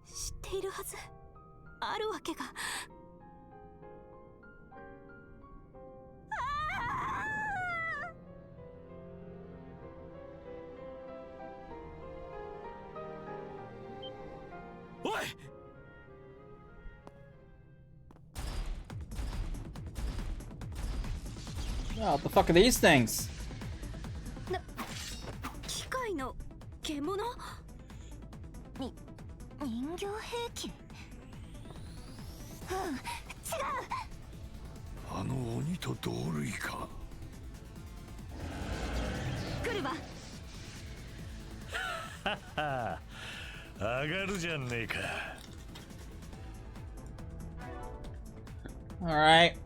知っているはず。あるわけが。おい！ Oh, what the fuck are these things? 機械の獣？人形兵器？違う。あの鬼と同類か。来るわ。はは上がるじゃねえか。Alright.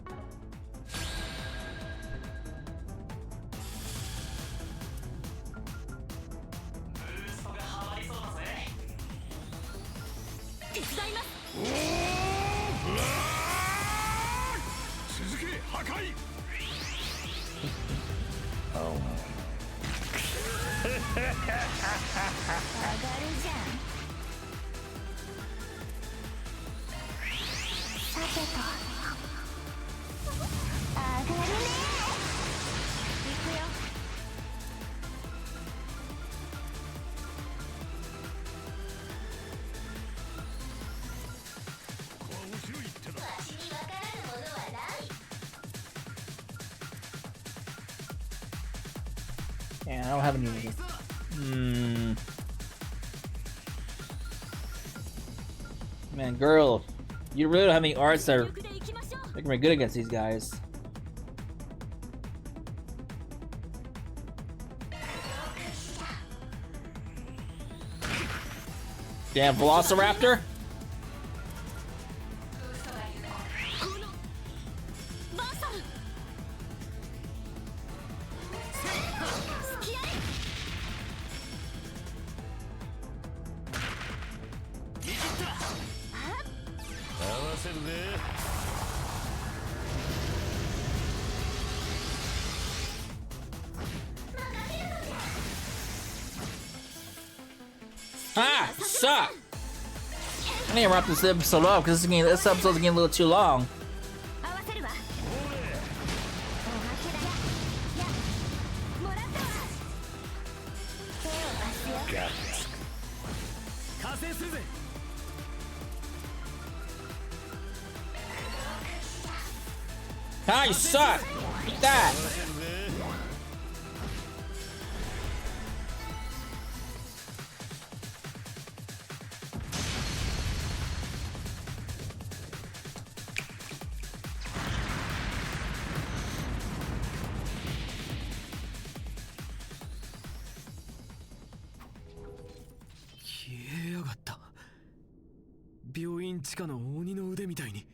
Yeah, I don't have any. Man, girl, you really don't have any arts that are making me good against these guys. Damn Velociraptor! Ah, suck! I need to wrap this episode up because this episode's getting a little too long. Ah, you suck! Eat that!病院地下の鬼の腕みたいに。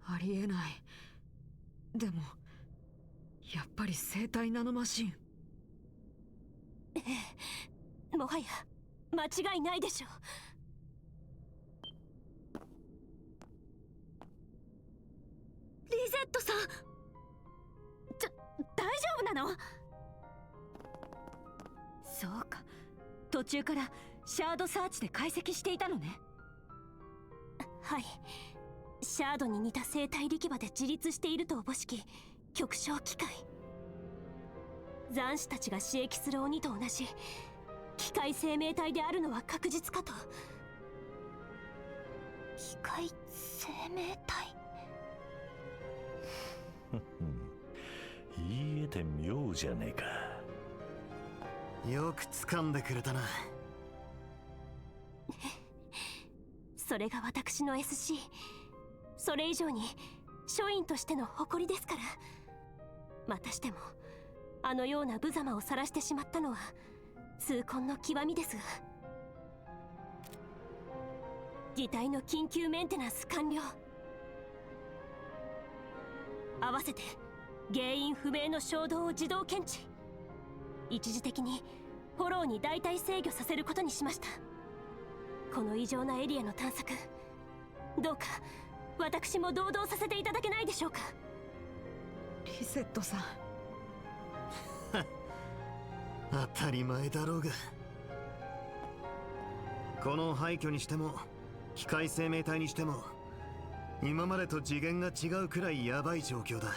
ありえない。でもやっぱり生体ナノマシン。もはや間違いないでしょう。リゼットさん、大丈夫なの？そうか、途中からシャードサーチで解析していたのね。はい、シャードに似た生体力場で自立しているとおぼしき極小機械。残滓たちが刺激する鬼と同じ機械生命体であるのは確実かと。機械生命体言えて妙じゃねえか。よく掴んでくれたな。それが私の SC、 それ以上に書院としての誇りですから。またしてもあのような無様を晒してしまったのは痛恨の極みですが、擬態の緊急メンテナンス完了。合わせて原因不明の衝動を自動検知、一時的にフォローに代替制御させることにしました。この異常なエリアの探索、どうか私も同道させていただけないでしょうか。リセットさん当たり前だろうが。この廃墟にしても機械生命体にしても今までと次元が違うくらいヤバい状況だ。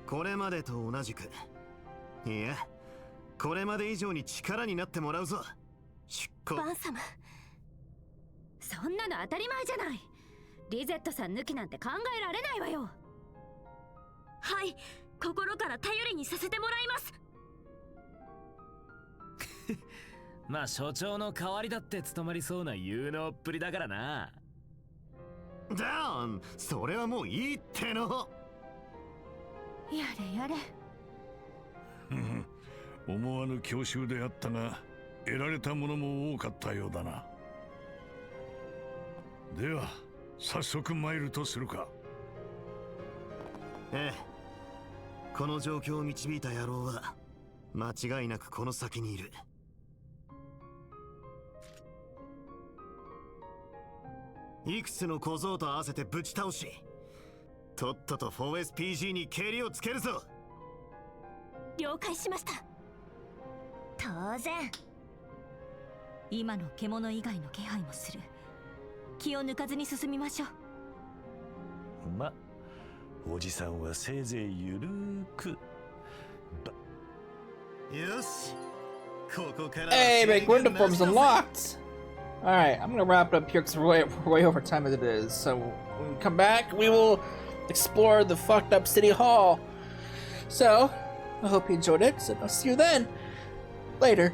これまでと同じく、いやこれまで以上に力になってもらうぞ。出航。バン様、そんなの当たり前じゃない。リゼットさん抜きなんて考えられないわよ。はい、心から頼りにさせてもらいます。まあ所長の代わりだって務まりそうな有能っぷりだからな。ダウン、それはもういいっての。やれやれ。思わぬ強襲であったが得られたものも多かったようだな。では早速参るとするか。ええ、この状況を導いた野郎は間違いなくこの先にいる。いくつの小僧と合わせてぶち倒し、とっとと 4SPG に蹴りをつけるぞ。了解しました。当然。今の獣以外の気配もする。気を抜かずに進みましょう。ま、おじさんはせいぜいゆるーく。よし、ここから。Hey, my window form's unlocked! Alright, I'm gonna wrap it up here because we're way over time as it is. So when we come back, we will explore the fucked up City Hall. So, I hope you enjoyed it, so I'll see you then. Later.